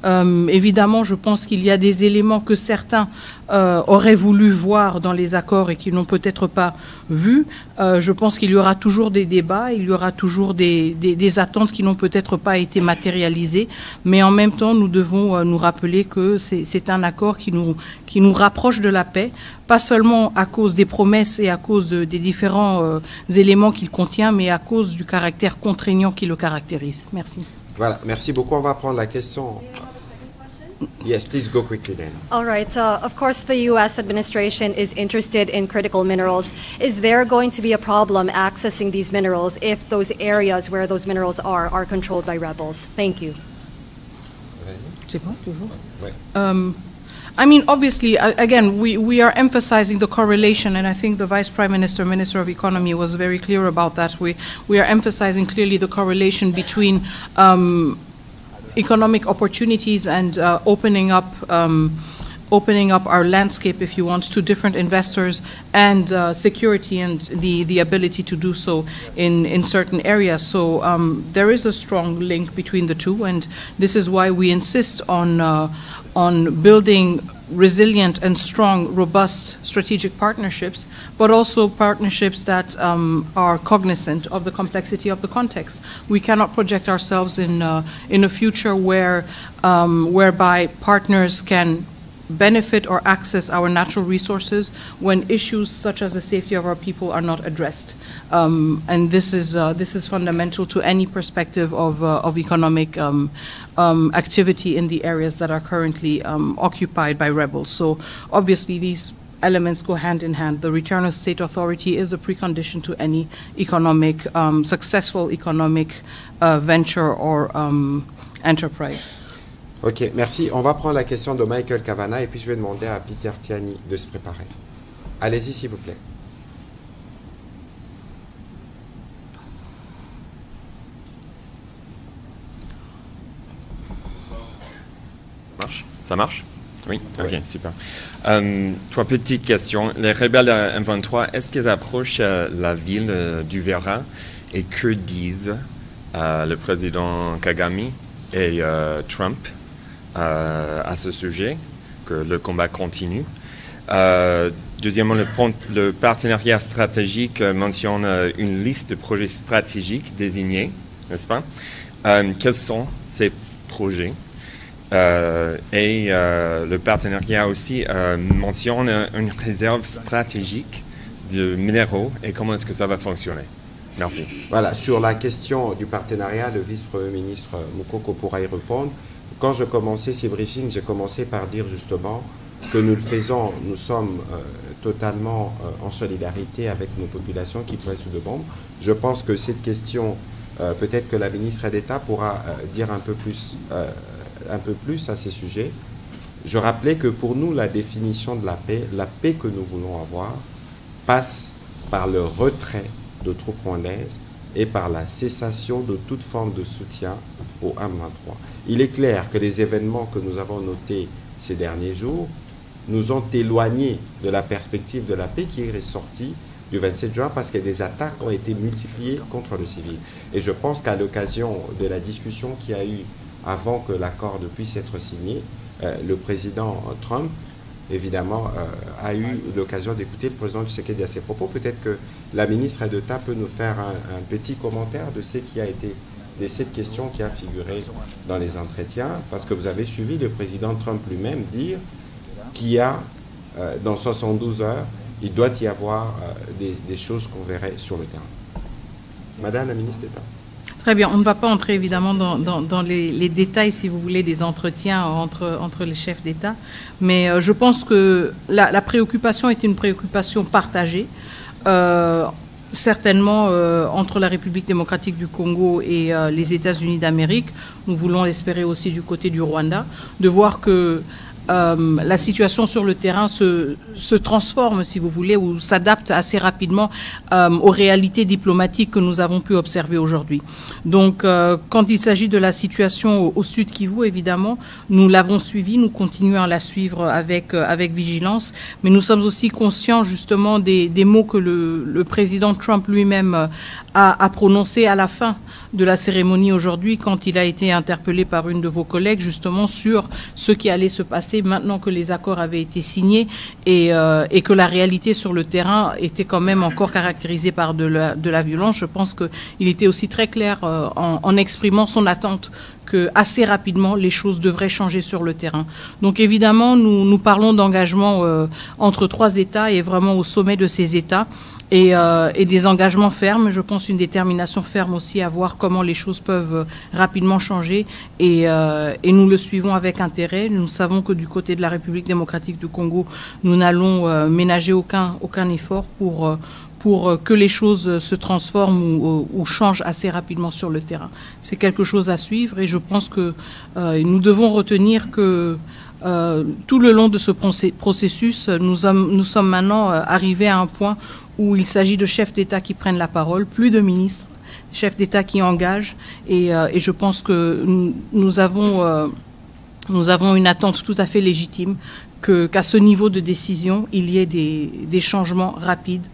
S2: Évidemment, je pense qu'il y a des éléments que certains auraient voulu voir dans les accords et qu'ils n'ont peut-être pas vus. Je pense qu'il y aura toujours des débats, il y aura toujours des attentes qui n'ont peut-être pas été matérialisées, mais en même temps, nous devons nous rappeler que c'est un accord qui nous rapproche de la paix, pas seulement à cause des promesses et à cause des différents éléments qu'il contient, mais à cause du caractère contraignant qui le caractérise. Merci.
S1: Voilà, merci beaucoup. On va prendre la question. Yes, please go quickly then.
S6: All right. Of course, the U.S. administration is interested in critical minerals. Is there going to be a problem accessing these minerals if those areas where those minerals are controlled by rebels? Thank you.
S2: C'est bon, toujours?
S1: Ouais.
S2: I mean, obviously, again, we are emphasizing the correlation, and I think the Vice Prime Minister, Minister of Economy was very clear about that. We are emphasizing clearly the correlation between economic opportunities and opening up opening up our landscape, if you want, to different investors and security and the ability to do so in certain areas. So there is a strong link between the two, and this is why we insist on building resilient and strong, robust strategic partnerships, but also partnerships that are cognizant of the complexity of the context. We cannot project ourselves in a future whereby partners can benefit or access our natural resources when issues such as the safety of our people are not addressed. And this is fundamental to any perspective of economic activity in the areas that are currently occupied by rebels. So obviously these elements go hand in hand. The return of state authority is a precondition to any economic, successful economic venture or enterprise.
S1: Ok, merci. On va prendre la question de Michael Cavana et puis je vais demander à Peter Tiani de se préparer. Allez-y, s'il vous plaît.
S7: Ça marche? Oui? Ok, super. Trois petites questions. Les rebelles M23, est-ce qu'ils approchent la ville du Vera et que disent le président Kagame et Trump à ce sujet, que le combat continue? Deuxièmement, le partenariat stratégique mentionne une liste de projets stratégiques désignés, n'est-ce pas? Quels sont ces projets? Le partenariat aussi mentionne une réserve stratégique de minéraux et comment est-ce que ça va fonctionner? Merci.
S1: Voilà, sur la question du partenariat, le vice-premier ministre Moukoko pourra y répondre. Quand je commençais ces briefings, j'ai commencé par dire justement que nous le faisons, nous sommes totalement en solidarité avec nos populations qui pourraient être sous de bombes. Je pense que cette question, peut-être que la ministre d'État pourra dire un peu plus à ces sujets. Je rappelais que pour nous, la définition de la paix que nous voulons avoir, passe par le retrait de troupes rwandaises et par la cessation de toute forme de soutien au M23. Il est clair que les événements que nous avons notés ces derniers jours nous ont éloignés de la perspective de la paix qui est ressortie du 27 juin parce que des attaques ont été multipliées contre le civil. Et je pense qu'à l'occasion de la discussion qu'il y a eu avant que l'accord puisse être signé, le président Trump, évidemment, a eu l'occasion d'écouter le président Tshisekedi à ses propos. Peut-être que la ministre d'État peut nous faire un petit commentaire de ce qui a été, de cette question qui a figuré dans les entretiens, parce que vous avez suivi le président Trump lui-même dire qu'il y a, dans 72 heures, il doit y avoir des choses qu'on verrait sur le terrain. Madame la ministre d'État.
S2: Très bien, on ne va pas entrer évidemment dans les détails, si vous voulez, des entretiens entre les chefs d'État, mais je pense que la préoccupation est une préoccupation partagée, certainement entre la République démocratique du Congo et les États-Unis d'Amérique. Nous voulons l'espérer aussi du côté du Rwanda, de voir que la situation sur le terrain se transforme, si vous voulez, ou s'adapte assez rapidement aux réalités diplomatiques que nous avons pu observer aujourd'hui. Donc, quand il s'agit de la situation au Sud Kivu, évidemment, nous l'avons suivi, nous continuons à la suivre avec vigilance, mais nous sommes aussi conscients justement des mots que le président Trump lui-même a prononcés à la fin de la cérémonie aujourd'hui, quand il a été interpellé par une de vos collègues justement sur ce qui allait se passer maintenant que les accords avaient été signés et que la réalité sur le terrain était quand même encore caractérisée par de la violence. Je pense qu'il était aussi très clair en exprimant son attente que assez rapidement les choses devraient changer sur le terrain. Donc évidemment, nous parlons d'engagement entre trois États et vraiment au sommet de ces États. Et des engagements fermes, je pense une détermination ferme aussi à voir comment les choses peuvent rapidement changer et nous le suivons avec intérêt. Nous savons que du côté de la République démocratique du Congo, nous n'allons ménager aucun effort pour que les choses se transforment ou changent assez rapidement sur le terrain. C'est quelque chose à suivre et je pense que nous devons retenir que tout le long de ce processus, nous sommes maintenant arrivés à un point où il s'agit de chefs d'État qui prennent la parole, plus de ministres, chefs d'État qui engagent, et je pense que nous avons nous avons une attente tout à fait légitime qu'à ce niveau de décision, il y ait des changements rapides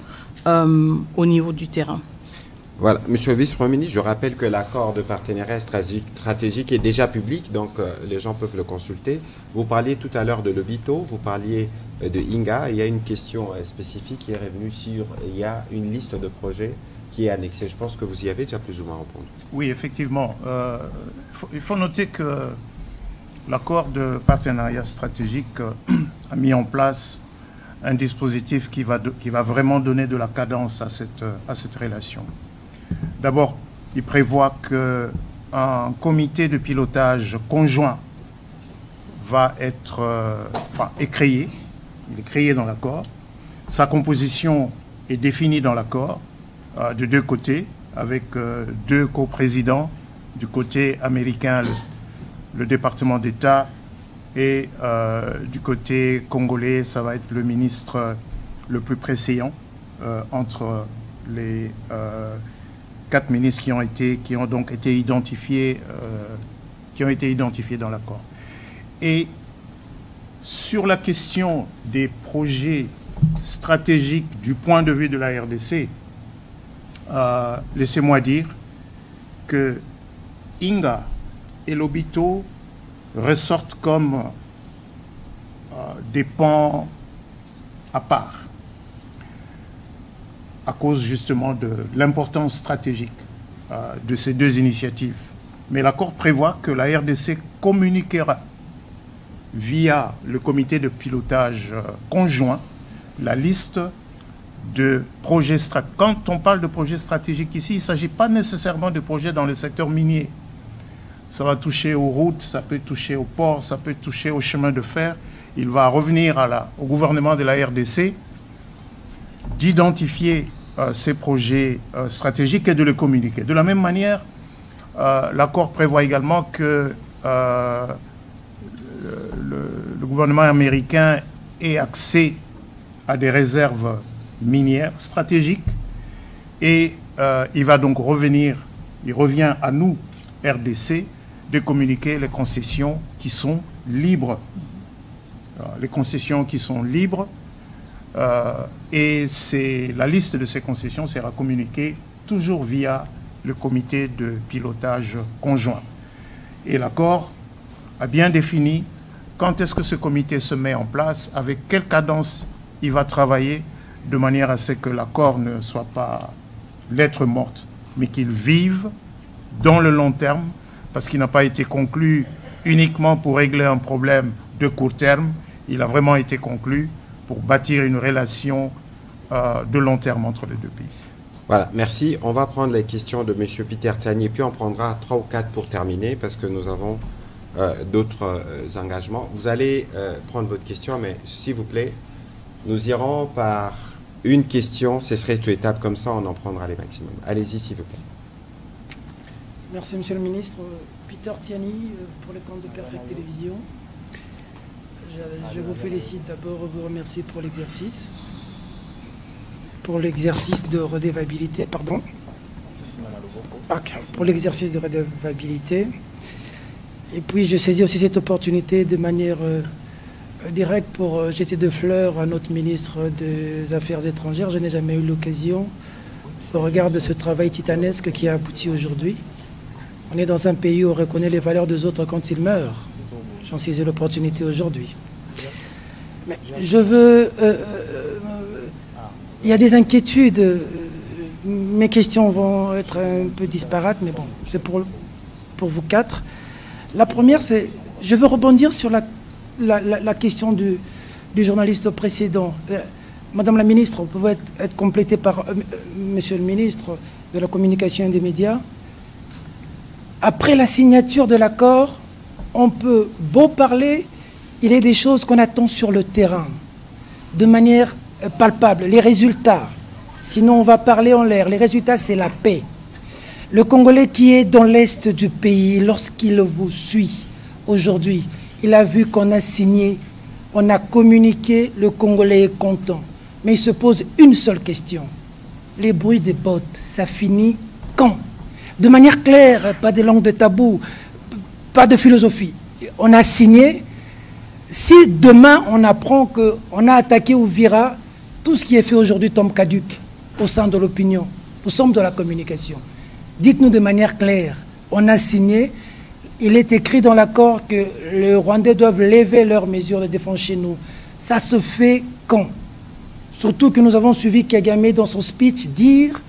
S2: au niveau du terrain.
S1: Voilà, Monsieur le Vice-Premier ministre, je rappelle que l'accord de partenariat stratégique est déjà public, donc les gens peuvent le consulter. Vous parliez tout à l'heure de Lobito, vous parliez de Inga. Il y a une question spécifique qui est revenue sur, il y a une liste de projets qui est annexée. Je pense que vous y avez déjà plus ou moins répondu.
S4: Oui, effectivement. Il faut noter que l'accord de partenariat stratégique a mis en place un dispositif qui va vraiment donner de la cadence à cette relation. D'abord, il prévoit qu'un comité de pilotage conjoint va être est créé. Il est créé dans l'accord. Sa composition est définie dans l'accord de deux côtés, avec deux coprésidents. Du côté américain, le département d'État, et du côté congolais, ça va être le ministre le plus préséant entre les 4 ministres qui ont donc été identifiés, dans l'accord. Et sur la question des projets stratégiques du point de vue de la RDC, laissez-moi dire que Inga et Lobito ressortent comme des pans à part, à cause justement de l'importance stratégique de ces deux initiatives. Mais l'accord prévoit que la RDC communiquera via le comité de pilotage conjoint la liste de projets stratégiques. Quand on parle de projets stratégiques ici, il ne s'agit pas nécessairement de projets dans le secteur minier. Ça va toucher aux routes, ça peut toucher aux ports, ça peut toucher aux chemins de fer. Il va revenir au gouvernement de la RDC d'identifier ces projets stratégiques et de les communiquer. De la même manière, l'accord prévoit également que le gouvernement américain ait accès à des réserves minières stratégiques et il va donc il revient à nous, RDC, de communiquer les concessions qui sont libres. Les concessions qui sont libres, et la liste de ces concessions sera communiquée toujours via le comité de pilotage conjoint. Et l'accord a bien défini quand est-ce que ce comité se met en place, avec quelle cadence il va travailler, de manière à ce que l'accord ne soit pas lettre morte, mais qu'il vive dans le long terme, parce qu'il n'a pas été conclu uniquement pour régler un problème de court terme. Il a vraiment été conclu pour bâtir une relation de long terme entre les deux pays.
S1: Voilà, merci. On va prendre les questions de M. Peter Tiani, puis on prendra 3 ou 4 pour terminer, parce que nous avons d'autres engagements. Vous allez prendre votre question, mais s'il vous plaît, nous irons par une question. Ce serait une étape comme ça, on en prendra les maximums. Allez-y, s'il vous plaît.
S8: Merci, Monsieur le Ministre. Peter Tiani, pour le compte de Perfect Télévision. Je vous félicite d'abord, vous remercier pour l'exercice de redevabilité, pardon. Pour l'exercice de redevabilité. Et puis je saisis aussi cette opportunité de manière directe pour jeter de fleurs à notre ministre des Affaires étrangères. Je n'ai jamais eu l'occasion, au regard de ce travail titanesque qui a abouti aujourd'hui. On est dans un pays où on reconnaît les valeurs des autres quand ils meurent. J'en saisis l'opportunité aujourd'hui. Mais je veux... il y a des inquiétudes. Mes questions vont être un peu disparates, mais bon, c'est pour vous 4. La première, c'est... Je veux rebondir sur la question du journaliste précédent. Madame la ministre, vous pouvez être complétée par Monsieur le ministre de la Communication et des Médias. Après la signature de l'accord, on peut beau parler, il y a des choses qu'on attend sur le terrain, de manière palpable, les résultats. Sinon, on va parler en l'air. Les résultats, c'est la paix. Le Congolais qui est dans l'est du pays, lorsqu'il vous suit aujourd'hui, il a vu qu'on a signé, on a communiqué, le Congolais est content. Mais il se pose une seule question. Les bruits des bottes, ça finit quand? De manière claire, pas de langue de tabou, pas de philosophie. on a signé. Si demain on apprend qu'on a attaqué Uvira, tout ce qui est fait aujourd'hui tombe caduc au sein de l'opinion. Nous sommes de la communication. Dites-nous de manière claire, on a signé, il est écrit dans l'accord que les Rwandais doivent lever leurs mesures de défense chez nous. Ça se fait quand? Surtout que nous avons suivi Kagame dans son speech dire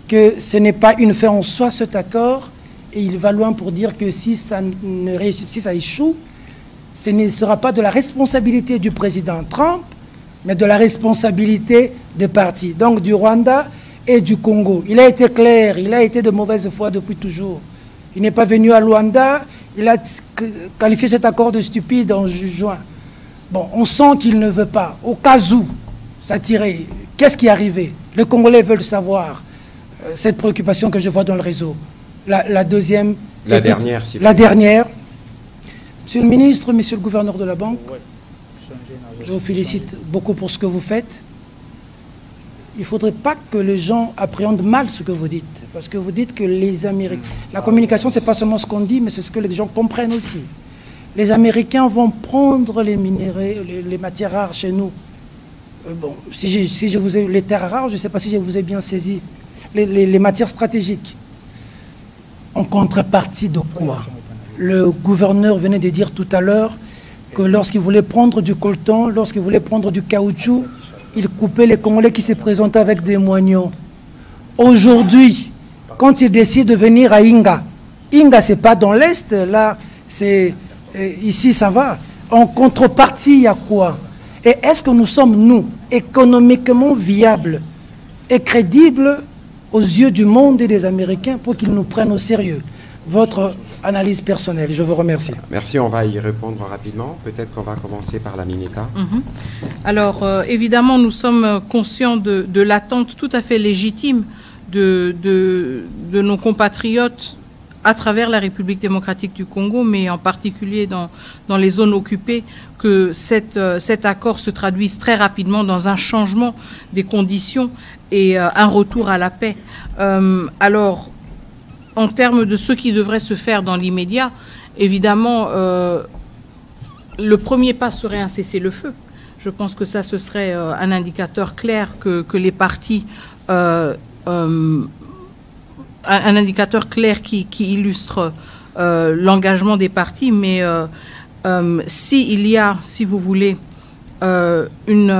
S8: que ce n'est pas une fin en soi cet accord, et il va loin pour dire que si ça échoue, ce ne sera pas de la responsabilité du président Trump, mais de la responsabilité des partis, donc du Rwanda et du Congo. Il a été clair, il a été de mauvaise foi depuis toujours. Il n'est pas venu à Luanda, il a qualifié cet accord de stupide en juin. Bon, on sent qu'il ne veut pas. Au cas où, ça tirait. Qu'est-ce qui est arrivé? Les Congolais veulent savoir cette préoccupation que je vois dans le réseau. La deuxième...
S1: La dernière, s'il vous plaît.
S8: La dernière. Monsieur le ministre, monsieur le gouverneur de la Banque, je vous félicite beaucoup pour ce que vous faites. Il ne faudrait pas que les gens appréhendent mal ce que vous dites. Parce que vous dites que les Américains... La communication, ce n'est pas seulement ce qu'on dit, mais c'est ce que les gens comprennent aussi. Les Américains vont prendre les minéraux, les matières rares chez nous. Bon, si je vous ai... Les terres rares, je ne sais pas si je vous ai bien saisi. Les matières stratégiques. En contrepartie de quoi? Le gouverneur venait de dire tout à l'heure que lorsqu'il voulait prendre du coltan, lorsqu'il voulait prendre du caoutchouc, il coupait les Congolais qui se présentaient avec des moignons. Aujourd'hui, quand il décide de venir à Inga, Inga, ce n'est pas dans l'Est, là, c'est ici, ça va. En contrepartie, il y a quoi? Et est-ce que nous sommes, nous, économiquement viables et crédibles aux yeux du monde et des Américains pour qu'ils nous prennent au sérieux? Votre analyse personnelle. Je vous remercie.
S1: Merci, on va y répondre rapidement. Peut-être qu'on va commencer par la Mineta.
S2: Alors, évidemment, nous sommes conscients de l'attente tout à fait légitime de nos compatriotes à travers la République démocratique du Congo, mais en particulier dans les zones occupées, que cet accord se traduise très rapidement dans un changement des conditions et un retour à la paix. Alors, en termes de ce qui devrait se faire dans l'immédiat, évidemment, le premier pas serait un cessez-le-feu. Je pense que ça, ce serait un indicateur clair que les partis, un indicateur clair qui illustre l'engagement des partis, mais s'il y a, si vous voulez, une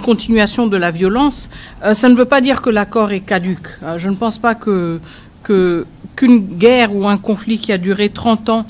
S2: continuation de la violence, ça ne veut pas dire que l'accord est caduc. Je ne pense pas qu'une guerre ou un conflit qui a duré 30 ans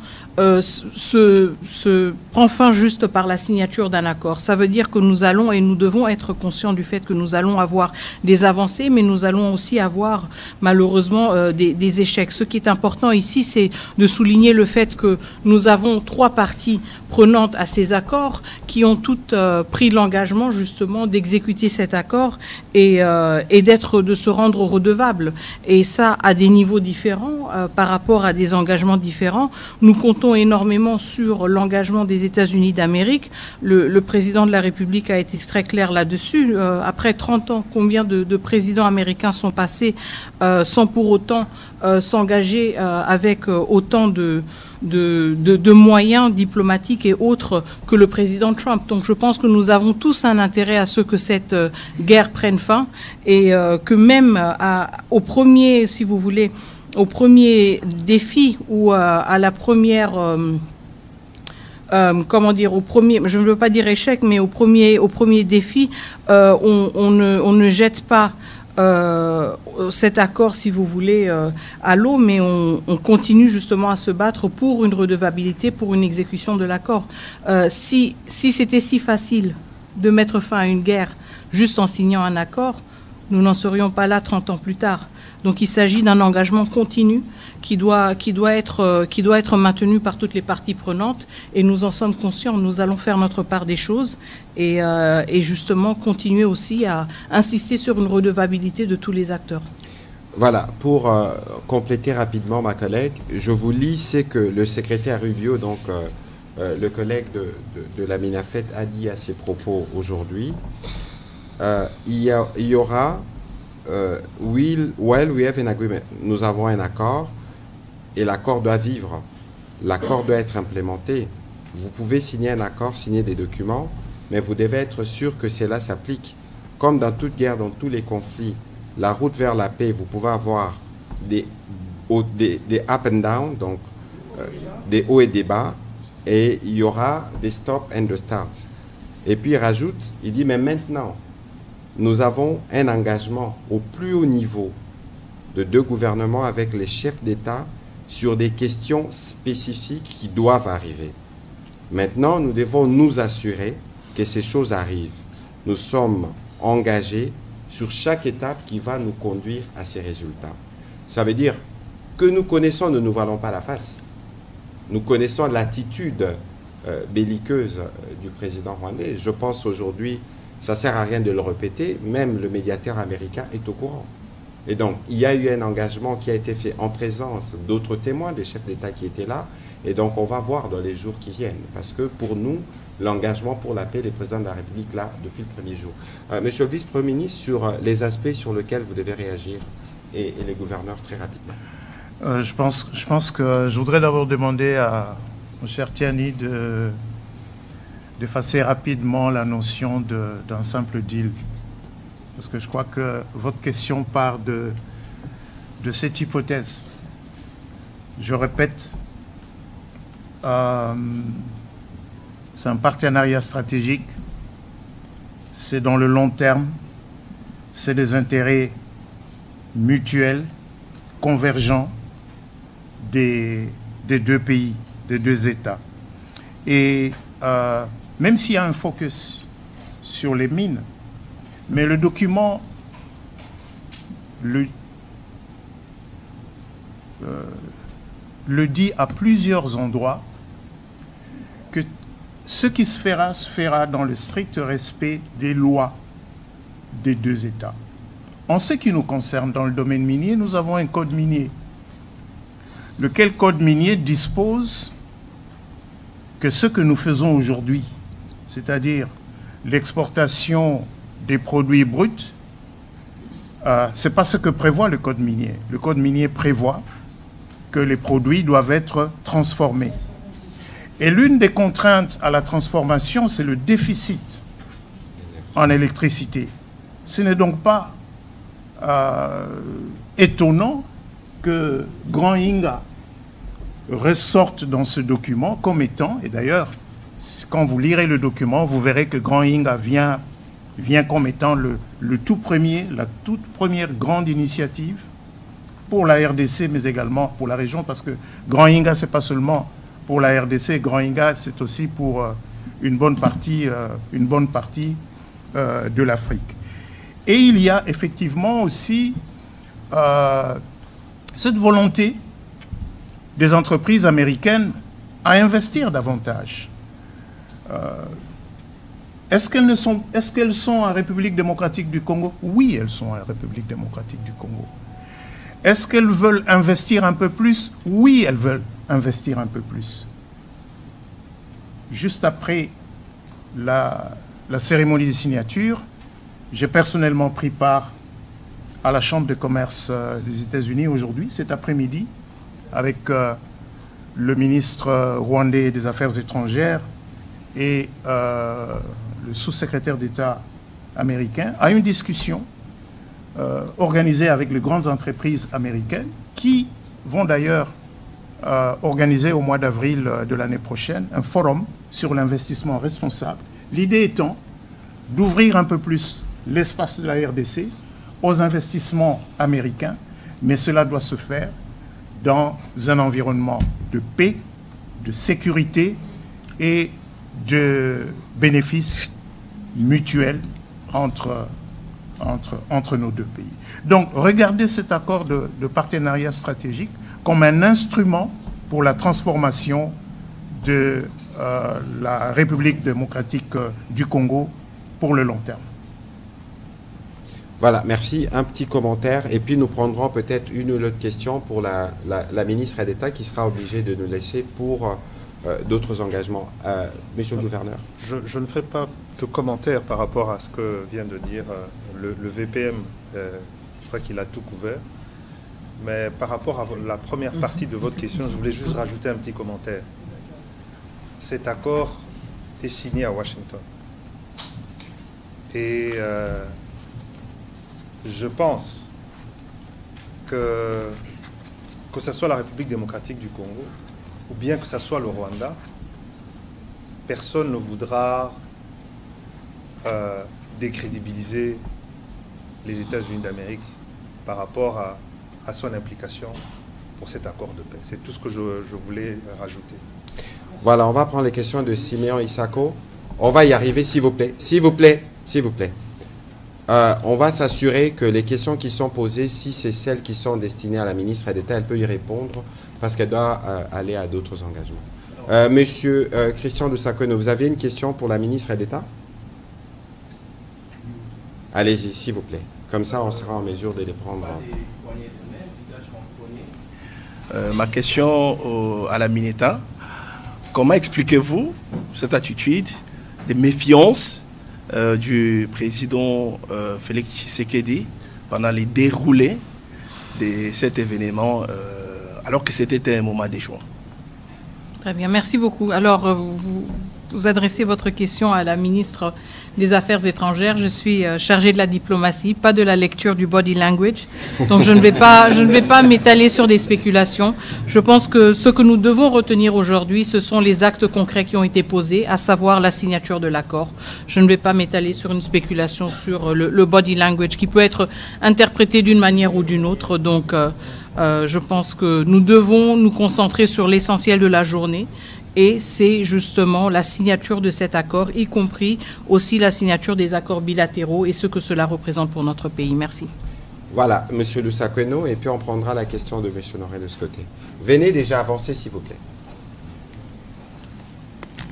S2: se prend fin juste par la signature d'un accord. Ça veut dire que nous allons et nous devons être conscients du fait que nous allons avoir des avancées, mais nous allons aussi avoir malheureusement des échecs. Ce qui est important ici, c'est de souligner le fait que nous avons 3 parties prenantes à ces accords qui ont toutes pris l'engagement justement d'exécuter cet accord et de se rendre redevables. Et ça à des niveaux différents par rapport à des engagements différents. Nous comptons énormément sur l'engagement des États-Unis d'Amérique. Le président de la République a été très clair là-dessus. Après 30 ans, combien de présidents américains sont passés sans pour autant s'engager avec autant de moyens diplomatiques et autres que le président Trump. Donc je pense que nous avons tous un intérêt à ce que cette guerre prenne fin et que même au premier, si vous voulez, au premier défi ou à la première, au premier, je ne veux pas dire échec, mais au premier défi, on ne jette pas cet accord, si vous voulez, à l'eau, mais on continue justement à se battre pour une redevabilité, pour une exécution de l'accord. Si c'était si facile de mettre fin à une guerre juste en signant un accord, nous n'en serions pas là 30 ans plus tard. Donc il s'agit d'un engagement continu qui doit être maintenu par toutes les parties prenantes et nous en sommes conscients. Nous allons faire notre part des choses et justement continuer aussi à insister sur une redevabilité de tous les acteurs.
S1: Voilà, pour compléter rapidement ma collègue, je vous lis ce que le secrétaire Rubio, donc le collègue de la Minafet, a dit à ses propos aujourd'hui. Il y aura... we have an agreement. Nous avons un accord. et l'accord doit vivre, l'accord doit être implémenté. Vous pouvez signer un accord, signer des documents, mais vous devez être sûr que cela s'applique. Comme dans toute guerre, dans tous les conflits, la route vers la paix, vous pouvez avoir des up and down, donc des hauts et des bas, et il y aura des stop and the start. Et puis il rajoute, il dit, mais maintenant, nous avons un engagement au plus haut niveau de 2 gouvernements avec les chefs d'État sur des questions spécifiques qui doivent arriver. Maintenant, nous devons nous assurer que ces choses arrivent. Nous sommes engagés sur chaque étape qui va nous conduire à ces résultats. Ça veut dire que nous connaissons, ne nous voilons pas la face. Nous connaissons l'attitude belliqueuse du président rwandais. Je pense aujourd'hui, ça ne sert à rien de le répéter, même le médiateur américain est au courant. Et donc, il y a eu un engagement qui a été fait en présence d'autres témoins, des chefs d'État qui étaient là. Et donc, on va voir dans les jours qui viennent. Parce que pour nous, l'engagement pour la paix des présidents de la République, là, depuis le premier jour. Monsieur le vice-premier ministre, sur les aspects sur lesquels vous devez réagir, et les gouverneurs, très rapidement.
S4: Je pense que je voudrais d'abord demander à mon cher Tiani d'effacer rapidement la notion d'un simple deal. Parce que je crois que votre question part de cette hypothèse. Je répète, c'est un partenariat stratégique, c'est dans le long terme, c'est des intérêts mutuels, convergents des 2 pays, des 2 États. Et même s'il y a un focus sur les mines, mais le document le dit à plusieurs endroits que ce qui se fera dans le strict respect des lois des 2 États. En ce qui nous concerne, dans le domaine minier, nous avons un code minier. Lequel code minier dispose que ce que nous faisons aujourd'hui, c'est-à-dire l'exportation des produits bruts, ce n'est pas ce que prévoit le code minier. Le code minier prévoit que les produits doivent être transformés. Et l'une des contraintes à la transformation, c'est le déficit en électricité. Ce n'est donc pas étonnant que Grand Inga ressorte dans ce document comme étant, et d'ailleurs, quand vous lirez le document, vous verrez que Grand Inga vient comme étant la toute première grande initiative pour la RDC, mais également pour la région, parce que Grand Inga, ce n'est pas seulement pour la RDC, Grand Inga, c'est aussi pour une bonne partie de l'Afrique. Et il y a effectivement aussi cette volonté des entreprises américaines à investir davantage. Est-ce qu'elles sont en République démocratique du Congo? Oui, elles sont en République démocratique du Congo. Est-ce qu'elles veulent investir un peu plus? Oui, elles veulent investir un peu plus. Juste après la cérémonie de signature, j'ai personnellement pris part à la Chambre de commerce des États-Unis aujourd'hui, cet après-midi, avec le ministre rwandais des Affaires étrangères et le sous-secrétaire d'État américain, à une discussion organisée avec les grandes entreprises américaines qui vont d'ailleurs organiser au mois d'avril de l'année prochaine un forum sur l'investissement responsable. L'idée étant d'ouvrir un peu plus l'espace de la RDC aux investissements américains, mais cela doit se faire dans un environnement de paix, de sécurité et de bénéfices mutuels entre nos 2 pays. Donc, regardez cet accord de partenariat stratégique comme un instrument pour la transformation de la République démocratique du Congo pour le long terme.
S1: Voilà, merci. Un petit commentaire et puis nous prendrons peut-être une ou l'autre question pour la ministre d'État qui sera obligée de nous laisser pour d'autres engagements. Monsieur le gouverneur.
S3: Je ne ferai pas de commentaire par rapport à ce que vient de dire le VPM. Je crois qu'il a tout couvert. Mais par rapport à la première partie de votre question, je voulais juste rajouter un petit commentaire. Cet accord est signé à Washington. Et je pense que ce soit la République démocratique du Congo ou bien que ce soit le Rwanda, personne ne voudra décrédibiliser les États-Unis d'Amérique par rapport à son implication pour cet accord de paix. C'est tout ce que je voulais rajouter.
S1: Voilà, on va prendre les questions de Siméon Isako. On va y arriver, s'il vous plaît. S'il vous plaît, s'il vous plaît. On va s'assurer que les questions qui sont posées, si c'est celles qui sont destinées à la ministre d'État, elle peut y répondre parce qu'elle doit aller à d'autres engagements. Monsieur Christian Lusakeno, vous aviez une question pour la ministre d'État? Allez-y, s'il vous plaît. Comme ça, on sera en mesure de les prendre.
S9: Ma question à la Mineta, comment expliquez-vous cette attitude de méfiance du président Félix Tshisekedi pendant les déroulés de cet événement alors que c'était un moment de joie?
S2: Très bien, merci beaucoup. Alors, vous adressez votre question à la ministre des Affaires étrangères. Je suis chargée de la diplomatie, pas de la lecture du body language. Donc, je ne vais pas m'étaler sur des spéculations. Je pense que ce que nous devons retenir aujourd'hui, ce sont les actes concrets qui ont été posés, à savoir la signature de l'accord. Je ne vais pas m'étaler sur une spéculation sur le body language qui peut être interprété d'une manière ou d'une autre. Donc, je pense que nous devons nous concentrer sur l'essentiel de la journée. Et c'est justement la signature de cet accord, y compris aussi la signature des accords bilatéraux et ce que cela représente pour notre pays. Merci.
S1: Voilà, M. Lusakeno, et puis on prendra la question de M. Noré de ce côté. Venez déjà avancer, s'il vous plaît.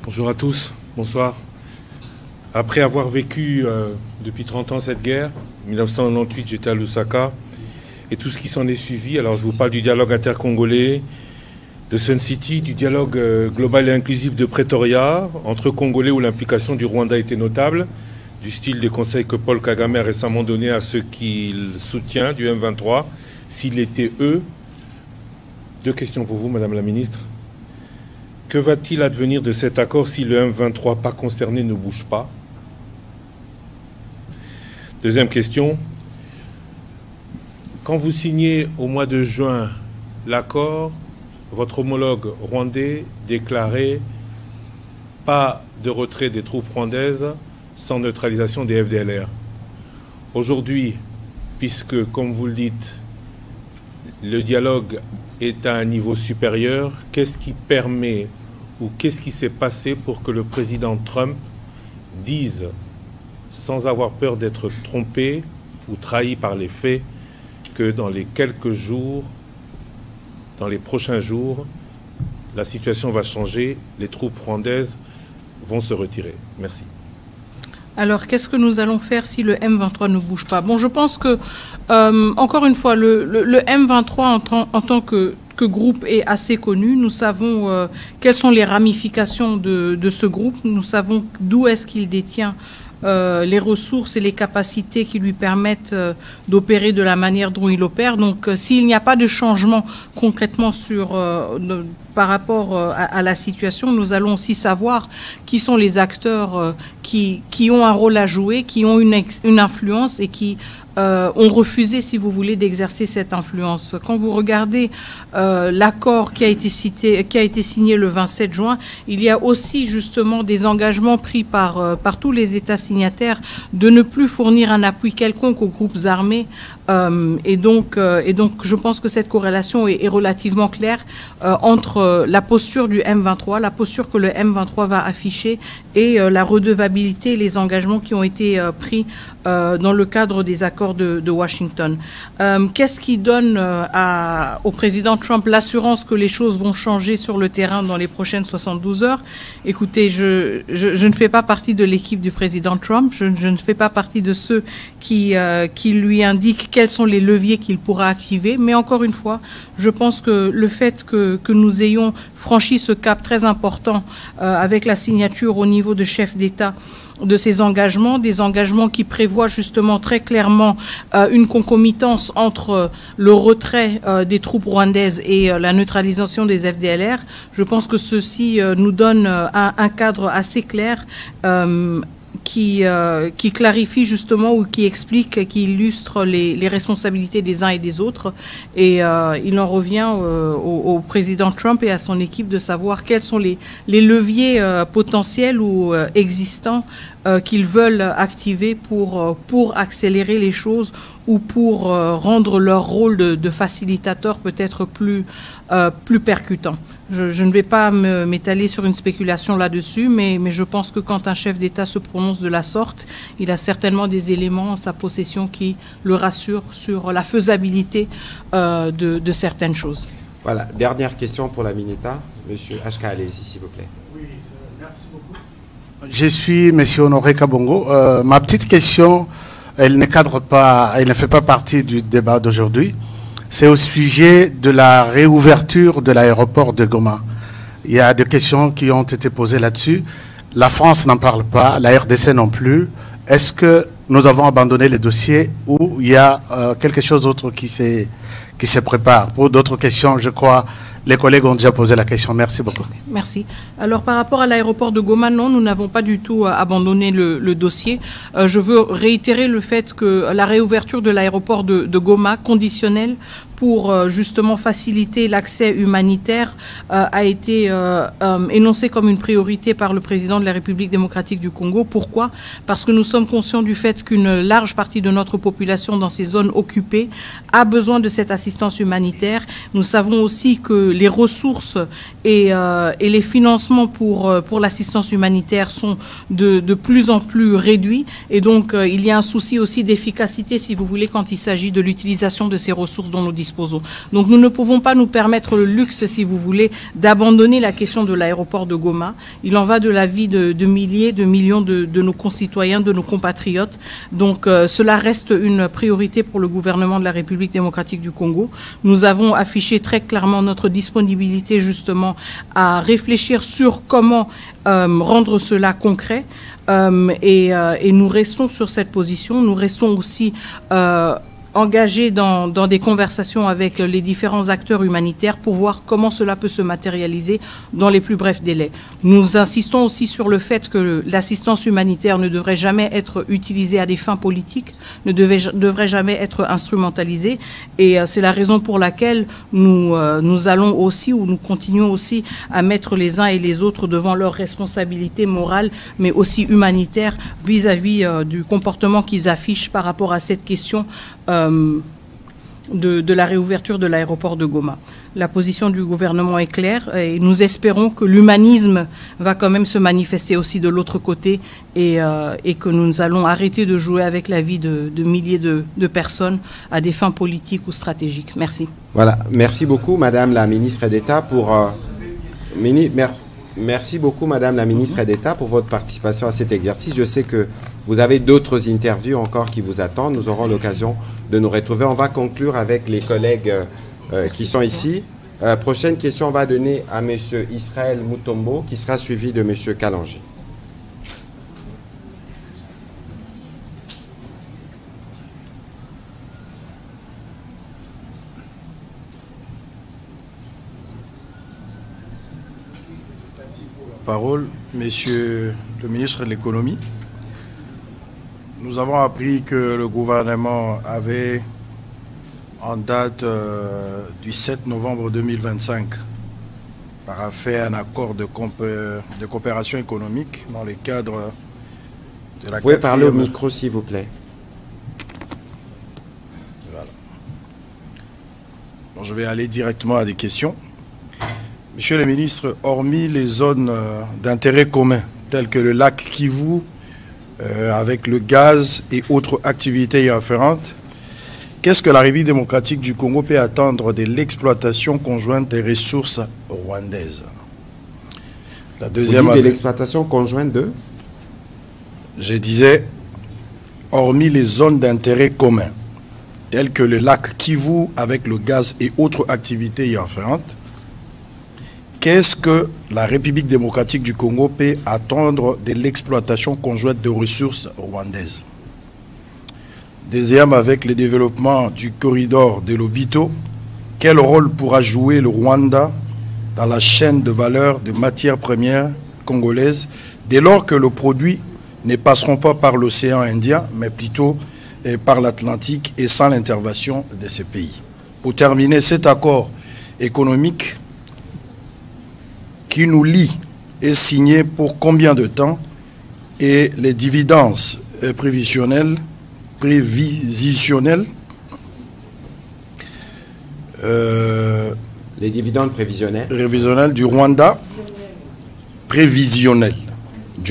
S10: Bonjour à tous, bonsoir. Après avoir vécu depuis 30 ans cette guerre, en 1998 j'étais à Lusaka, et tout ce qui s'en est suivi, alors je vous parle du dialogue intercongolais, de Sun City, du dialogue global et inclusif de Pretoria, entre Congolais où l'implication du Rwanda était notable, du style des conseils que Paul Kagame a récemment donné à ceux qu'il soutient du M23, s'il était eux. Deux questions pour vous, Madame la Ministre. Que va-t-il advenir de cet accord si le M23 pas concerné ne bouge pas? Deuxième question. Quand vous signez au mois de juin l'accord, votre homologue rwandais déclarait pas de retrait des troupes rwandaises sans neutralisation des FDLR. Aujourd'hui, puisque, comme vous le dites, le dialogue est à un niveau supérieur, qu'est-ce qui permet ou qu'est-ce qui s'est passé pour que le président Trump dise, sans avoir peur d'être trompé ou trahi par les faits, que dans les quelques jours, dans les prochains jours, la situation va changer, les troupes rwandaises vont se retirer. Merci.
S2: Alors, qu'est-ce que nous allons faire si le M23 ne bouge pas? Bon, je pense que, encore une fois, le M23 en tant que groupe est assez connu. Nous savons quelles sont les ramifications de ce groupe. Nous savons d'où est-ce qu'il détient les ressources et les capacités qui lui permettent d'opérer de la manière dont il opère. Donc, s'il n'y a pas de changement concrètement par rapport à la situation, nous allons aussi savoir qui sont les acteurs qui ont un rôle à jouer, qui ont une influence et qui ont refusé, si vous voulez, d'exercer cette influence. Quand vous regardez l'accord qui a été signé le 27 juin, il y a aussi justement des engagements pris par tous les États signataires de ne plus fournir un appui quelconque aux groupes armés. Et donc, je pense que cette corrélation est relativement claire entre la posture du M23, la posture que le M23 va afficher et la redevabilité, les engagements qui ont été pris dans le cadre des accords de Washington. Qu'est-ce qui donne au président Trump l'assurance que les choses vont changer sur le terrain dans les prochaines 72 heures? Écoutez, je ne fais pas partie de l'équipe du président Trump, je ne fais pas partie de ceux qui lui indiquent quels sont les leviers qu'il pourra activer. Mais encore une fois, je pense que le fait que nous ayons franchi ce cap très important avec la signature au niveau de chef d'État de ces engagements, des engagements qui prévoient justement très clairement une concomitance entre le retrait des troupes rwandaises et la neutralisation des FDLR. Je pense que ceci nous donne un cadre assez clair qui clarifie justement ou qui explique, qui illustre les responsabilités des uns et des autres. Et il en revient au président Trump et à son équipe de savoir quels sont les leviers potentiels ou existants qu'ils veulent activer pour accélérer les choses ou pour rendre leur rôle de facilitateur peut-être plus percutant. Je ne vais pas m'étaler sur une spéculation là-dessus, mais je pense que quand un chef d'État se prononce de la sorte, il a certainement des éléments en sa possession qui le rassurent sur la faisabilité de certaines choses.
S1: Voilà, dernière question pour la Mineta. Monsieur Ashka, allez-y, s'il vous plaît.
S11: Oui, merci beaucoup. Je suis M. Honoré Kabongo. Ma petite question, elle ne cadre pas, elle ne fait pas partie du débat d'aujourd'hui. C'est au sujet de la réouverture de l'aéroport de Goma. Il y a des questions qui ont été posées là-dessus. La France n'en parle pas, la RDC non plus. Est-ce que nous avons abandonné les dossiers ou il y a quelque chose d'autre qui se prépare? Pour d'autres questions, je crois, les collègues ont déjà posé la question. Merci beaucoup.
S2: Merci. Alors, par rapport à l'aéroport de Goma, non, nous n'avons pas du tout abandonné le dossier. Je veux réitérer le fait que la réouverture de l'aéroport de Goma, conditionnelle pour justement faciliter l'accès humanitaire, a été énoncée comme une priorité par le président de la République démocratique du Congo. Pourquoi? Parce que nous sommes conscients du fait qu'une large partie de notre population dans ces zones occupées a besoin de cette assistance humanitaire. Nous savons aussi que les ressources et les financements pour l'assistance humanitaire sont de plus en plus réduits. Et donc, il y a un souci aussi d'efficacité, si vous voulez, quand il s'agit de l'utilisation de ces ressources dont nous disposons. Donc, nous ne pouvons pas nous permettre le luxe, si vous voulez, d'abandonner la question de l'aéroport de Goma. Il en va de la vie de milliers, de millions de nos concitoyens, de nos compatriotes. Donc, cela reste une priorité pour le gouvernement de la République démocratique du Congo. Nous avons affiché très clairement notre disponibilité, justement, à réfléchir sur comment rendre cela concret. Et nous restons sur cette position. Nous restons aussi engagés dans des conversations avec les différents acteurs humanitaires pour voir comment cela peut se matérialiser dans les plus brefs délais. Nous insistons aussi sur le fait que l'assistance humanitaire ne devrait jamais être utilisée à des fins politiques, ne devrait jamais être instrumentalisée. Et c'est la raison pour laquelle nous allons aussi, ou nous continuons aussi à mettre les uns et les autres devant leurs responsabilités morales, mais aussi humanitaires vis-à-vis du comportement qu'ils affichent par rapport à cette question de la réouverture de l'aéroport de Goma. La position du gouvernement est claire et nous espérons que l'humanisme va quand même se manifester aussi de l'autre côté et que nous allons arrêter de jouer avec la vie de milliers de personnes à des fins politiques ou stratégiques. Merci.
S1: Voilà, merci beaucoup Madame la ministre d'État pour merci beaucoup Madame la ministre d'État pour votre participation à cet exercice. Je sais que vous avez d'autres interviews encore qui vous attendent. Nous aurons l'occasion de nous retrouver. On va conclure avec les collègues qui sont ici. Prochaine question, on va donner à M. Israël Mutombo, qui sera suivi de M. Kalanji.
S12: Parole, Monsieur le ministre de l'Économie. Nous avons appris que le gouvernement avait, en date du 7 novembre 2025, fait un accord de coopération économique dans le cadre de la...
S1: Vous pouvez parler au micro, s'il vous plaît.
S12: Voilà. Donc, je vais aller directement à des questions. Monsieur le ministre, hormis les zones d'intérêt commun, telles que le lac Kivu, avec le gaz et autres activités y afférentes, qu'est-ce que la République démocratique du Congo peut attendre de l'exploitation conjointe des ressources rwandaises? La deuxième...
S1: Vous dites de l'exploitation conjointe de?
S12: Je disais, hormis les zones d'intérêt commun, tels que le lac Kivu avec le gaz et autres activités y afférentes, qu'est-ce que la République démocratique du Congo peut attendre de l'exploitation conjointe de ressources rwandaises? Deuxième, avec le développement du corridor de Lobito, quel rôle pourra jouer le Rwanda dans la chaîne de valeur de matières premières congolaises dès lors que le produit ne passeront pas par l'océan Indien, mais plutôt par l'Atlantique et sans l'intervention de ces pays? Pour terminer, cet accord économique qui nous lie est signé pour combien de temps et les dividendes prévisionnels
S1: les dividendes
S12: prévisionnels du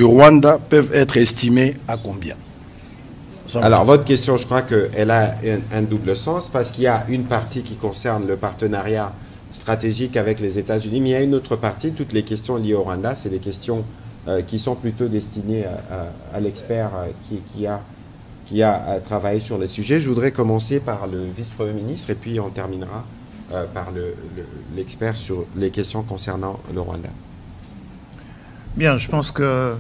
S12: Rwanda peuvent être estimés à combien?
S1: Alors, votre question, je crois qu'elle a un double sens, parce qu'il y a une partie qui concerne le partenariat stratégique avec les États-Unis, mais il y a une autre partie, toutes les questions liées au Rwanda, c'est des questions qui sont plutôt destinées à l'expert qui a travaillé sur les sujets. Je voudrais commencer par le vice-premier ministre, et puis on terminera par l'expert sur les questions concernant le Rwanda.
S4: Bien, je pense que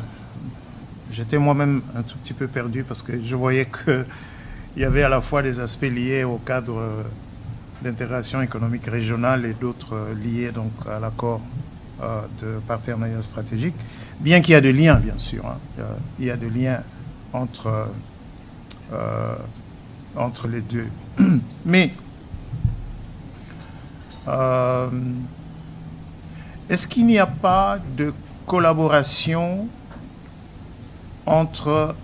S4: j'étais moi-même un tout petit peu perdu parce que je voyais qu'il y avait à la fois des aspects liés au cadre d'intégration économique régionale et d'autres liés donc à l'accord de partenariat stratégique, bien qu'il y a des liens, bien sûr. Hein. Il y a des liens entre les deux. Mais est-ce qu'il n'y a pas de collaboration entre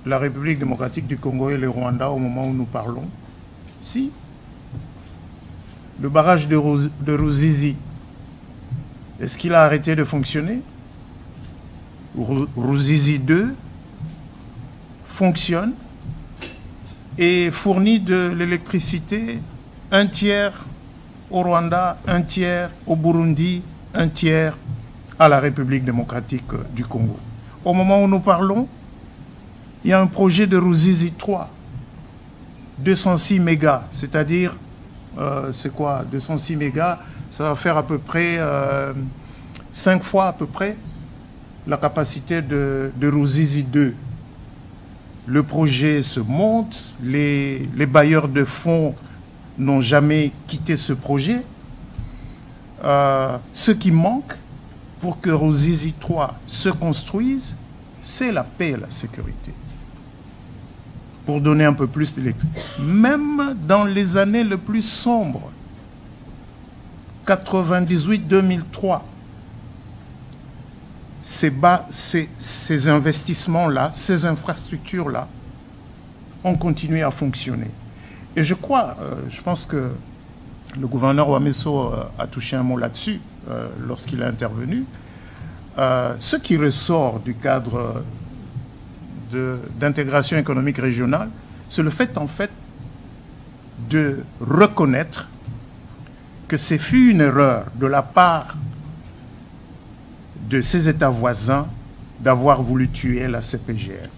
S4: la République démocratique du Congo et le Rwanda au moment où nous parlons? Si. Le barrage de Ruzizi, est-ce qu'il a arrêté de fonctionner? Ruzizi 2 fonctionne et fournit de l'électricité, un tiers au Rwanda, un tiers au Burundi, un tiers à la République démocratique du Congo. Au moment où nous parlons, il y a un projet de Ruzizi 3, 206 mégas, c'est-à-dire, c'est quoi 206 mégas, ça va faire à peu près 5 fois à peu près la capacité de Ruzizi 2. Le projet se monte, les bailleurs de fonds n'ont jamais quitté ce projet. Ce qui manque pour que Ruzizi 3 se construise, c'est la paix et la sécurité. Pour donner un peu plus d'électricité. Même dans les années les plus sombres, 98-2003, ces investissements-là, ces infrastructures-là, ont continué à fonctionner. Et je pense que le gouverneur Wameso a touché un mot là-dessus lorsqu'il est intervenu. Ce qui ressort du cadre d'intégration économique régionale, c'est le fait, en fait, de reconnaître que c'est fut une erreur de la part de ces États voisins d'avoir voulu tuer la CPGL.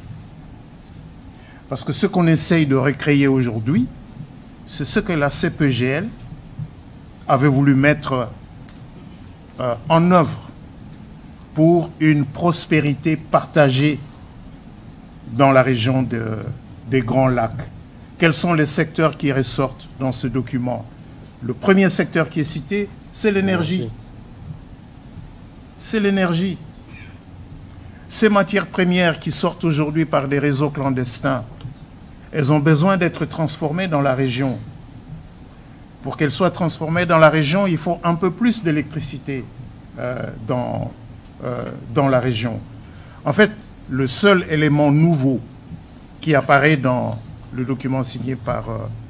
S4: Parce que ce qu'on essaye de recréer aujourd'hui, c'est ce que la CPGL avait voulu mettre en œuvre pour une prospérité partagée dans la région des Grands Lacs. Quels sont les secteurs qui ressortent dans ce document? Le premier secteur qui est cité, c'est l'énergie. C'est l'énergie. Ces matières premières qui sortent aujourd'hui par des réseaux clandestins, elles ont besoin d'être transformées dans la région. Pour qu'elles soient transformées dans la région, il faut un peu plus d'électricité dans la région. En fait, le seul élément nouveau qui apparaît dans le document signé par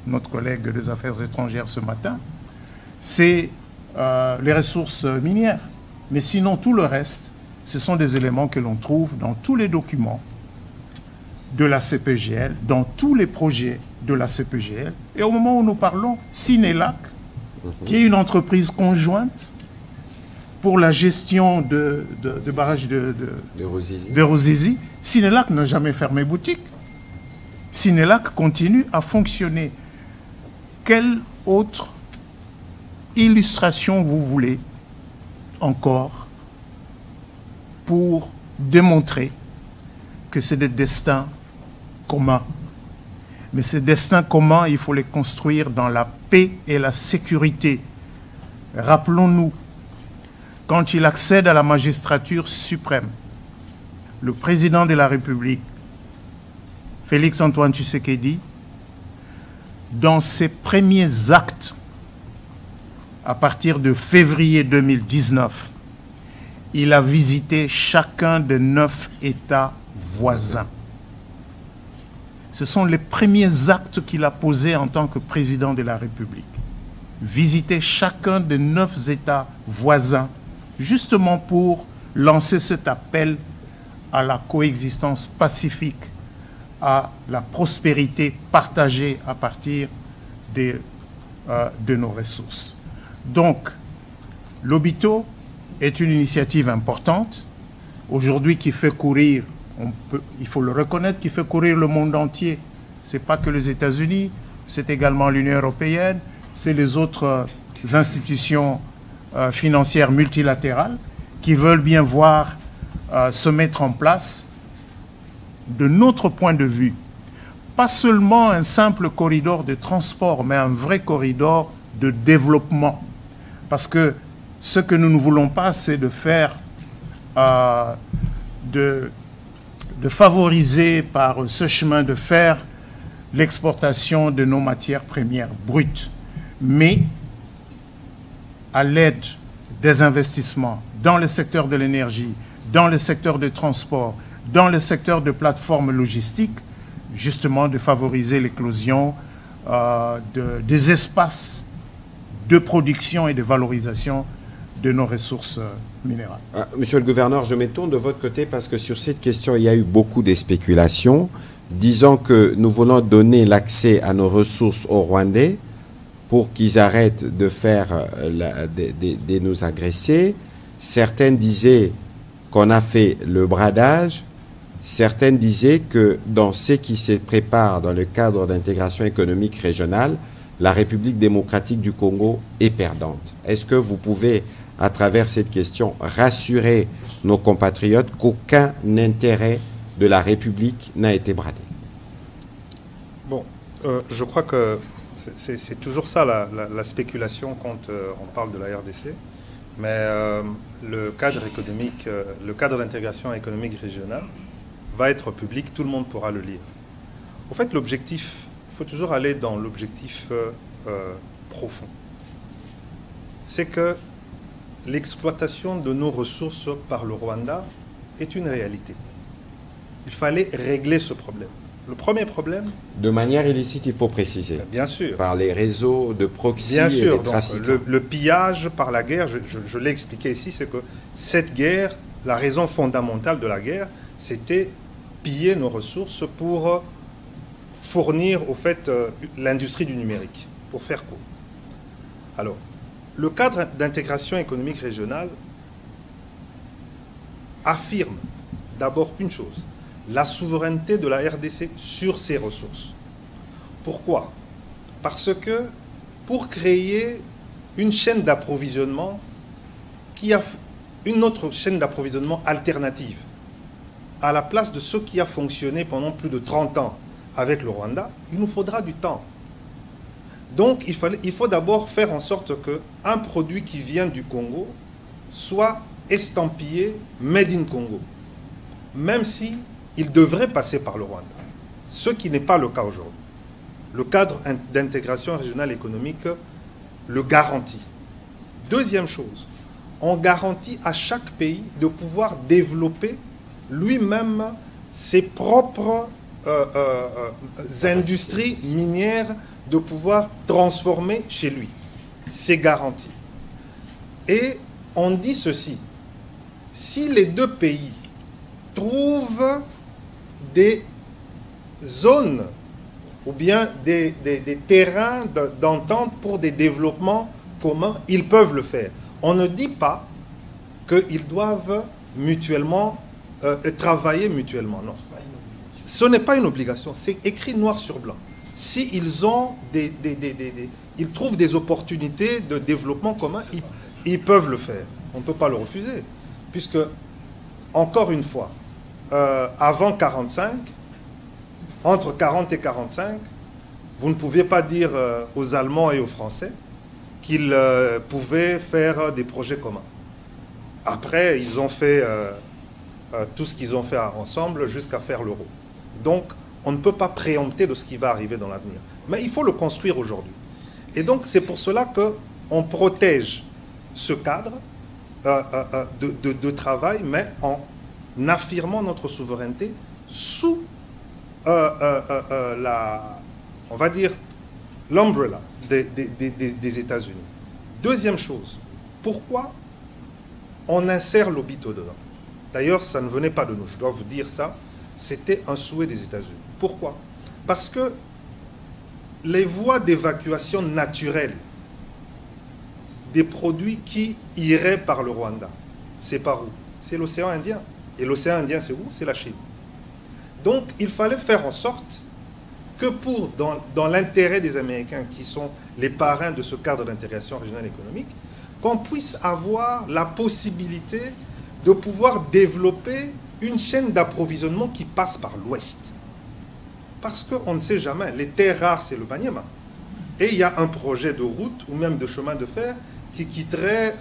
S4: notre collègue des Affaires étrangères ce matin, c'est les ressources minières. Mais sinon, tout le reste, ce sont des éléments que l'on trouve dans tous les documents de la CPGL, dans tous les projets de la CPGL. Et au moment où nous parlons, Sinelac, qui est une entreprise conjointe pour la gestion de barrages de Ruzizi, Sinelac n'a jamais fermé boutique. Sinelac continue à fonctionner. Quelle autre illustration vous voulez encore pour démontrer que c'est des destins communs? Mais ces destins communs, il faut les construire dans la paix et la sécurité. Rappelons-nous, quand il accède à la magistrature suprême, le président de la République, Félix-Antoine Tshisekedi, dans ses premiers actes, à partir de février 2019, il a visité chacun des 9 États voisins. Ce sont les premiers actes qu'il a posés en tant que président de la République. Visiter chacun des 9 États voisins, justement pour lancer cet appel à la coexistence pacifique, à la prospérité partagée à partir de nos ressources. Donc, l'Obito est une initiative importante, aujourd'hui qui fait courir, il faut le reconnaître, qui fait courir le monde entier. Ce n'est pas que les États-Unis, c'est également l'Union européenne, c'est les autres institutions financières multilatérales qui veulent bien voir se mettre en place, de notre point de vue, pas seulement un simple corridor de transport, mais un vrai corridor de développement. Parce que ce que nous ne voulons pas, c'est de faire, de favoriser par ce chemin de fer l'exportation de nos matières premières brutes, mais à l'aide des investissements dans le secteur de l'énergie, dans le secteur du transport, dans le secteur de plateformes logistiques, justement de favoriser l'éclosion des espaces de production et de valorisation de nos ressources minérales.
S1: Monsieur le gouverneur, je me tourne de votre côté parce que sur cette question, il y a eu beaucoup de spéculations, disant que nous voulons donner l'accès à nos ressources aux Rwandais pour qu'ils arrêtent de faire de nous agresser. Certains disaient qu'on a fait le bradage. Certains disaient que dans ce qui se prépare dans le cadre d'intégration économique régionale, la République démocratique du Congo est perdante. Est-ce que vous pouvez, à travers cette question, rassurer nos compatriotes qu'aucun intérêt de la République n'a été bradé?
S3: Bon, je crois que c'est toujours ça la spéculation quand on parle de la RDC. Mais le cadre économique, le cadre d'intégration économique régionale va être public, tout le monde pourra le lire. En fait, l'objectif, il faut toujours aller dans l'objectif profond. C'est que l'exploitation de nos ressources par le Rwanda est une réalité. Il fallait régler ce problème. Le premier problème...
S1: De manière illicite, il faut préciser.
S3: Bien sûr.
S1: Par les réseaux de proxy
S3: bien
S1: et
S3: sûr,
S1: les trafiquants.
S3: Le pillage par la guerre, je l'ai expliqué ici, c'est que cette guerre, la raison fondamentale de la guerre, c'était piller nos ressources pour fournir, au fait, l'industrie du numérique, pour faire court. Alors, le cadre d'intégration économique régionale affirme d'abord une chose, la souveraineté de la RDC sur ses ressources. Pourquoi? Parce que pour créer une chaîne d'approvisionnement qui a une autre chaîne d'approvisionnement alternative à la place de ce qui a fonctionné pendant plus de 30 ans avec le Rwanda, il nous faudra du temps. Donc il faut d'abord faire en sorte qu'un produit qui vient du Congo soit estampillé Made in Congo, même si il devrait passer par le Rwanda, ce qui n'est pas le cas aujourd'hui. Le cadre d'intégration régionale économique le garantit. Deuxième chose, on garantit à chaque pays de pouvoir développer lui-même ses propres industries minières, de pouvoir transformer chez lui. C'est garanti. Et on dit ceci, si les deux pays trouvent des zones ou bien des terrains d'entente pour des développements communs, ils peuvent le faire. On ne dit pas qu'ils doivent mutuellement travailler mutuellement, non. ce n'est pas une obligation, c'est écrit noir sur blanc. S'ils ont ils trouvent des opportunités de développement commun, ils peuvent le faire. On ne peut pas le refuser. Puisque, encore une fois, avant 45, entre 40 et 45, vous ne pouviez pas dire aux Allemands et aux Français qu'ils pouvaient faire des projets communs. Après, ils ont fait tout ce qu'ils ont fait ensemble jusqu'à faire l'euro. Donc, on ne peut pas préempter de ce qui va arriver dans l'avenir. Mais il faut le construire aujourd'hui. Et donc, c'est pour cela qu'on protège ce cadre de travail, mais en affirmant notre souveraineté sous on va dire, l'umbrella des États-Unis. Deuxième chose, pourquoi on insère l'Obito dedans? D'ailleurs, ça ne venait pas de nous, je dois vous dire ça, c'était un souhait des États-Unis. Pourquoi? Parce que les voies d'évacuation naturelles des produits qui iraient par le Rwanda, c'est par où? C'est l'océan Indien. Et l'océan Indien, c'est où? C'est la Chine. Donc, il fallait faire en sorte que dans l'intérêt des Américains, qui sont les parrains de ce cadre d'intégration régionale économique, qu'on puisse avoir la possibilité de pouvoir développer une chaîne d'approvisionnement qui passe par l'Ouest. Parce qu'on ne sait jamais, les terres rares, c'est le Maniema. Et il y a un projet de route ou même de chemin de fer qui quitterait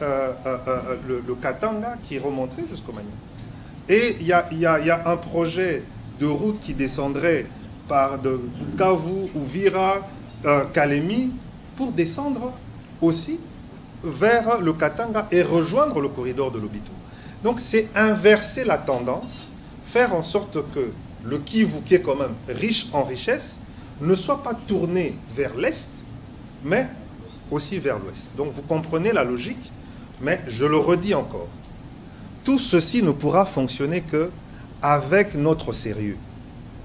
S3: le Katanga, qui remonterait jusqu'au Maniema. Et il y a un projet de route qui descendrait par de Bukavu, Uvira, Kalemi, pour descendre aussi vers le Katanga et rejoindre le corridor de l'Obito. Donc c'est inverser la tendance, faire en sorte que le Kivu, qui est quand même riche en richesse, ne soit pas tourné vers l'Est, mais aussi vers l'Ouest. Donc vous comprenez la logique, mais je le redis encore. Tout ceci ne pourra fonctionner qu'avec notre sérieux.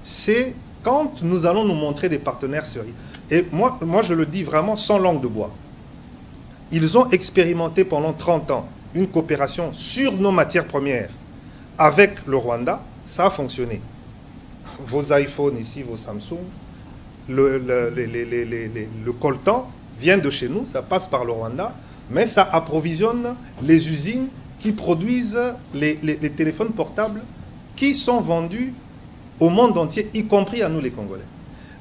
S3: C'est quand nous allons nous montrer des partenaires sérieux. Et moi, je le dis vraiment sans langue de bois. Ils ont expérimenté pendant 30 ans une coopération sur nos matières premières avec le Rwanda. Ça a fonctionné. Vos iPhones ici, vos Samsung, le coltan vient de chez nous, ça passe par le Rwanda, mais ça approvisionne les usines qui produisent les téléphones portables qui sont vendus au monde entier, y compris à nous les Congolais.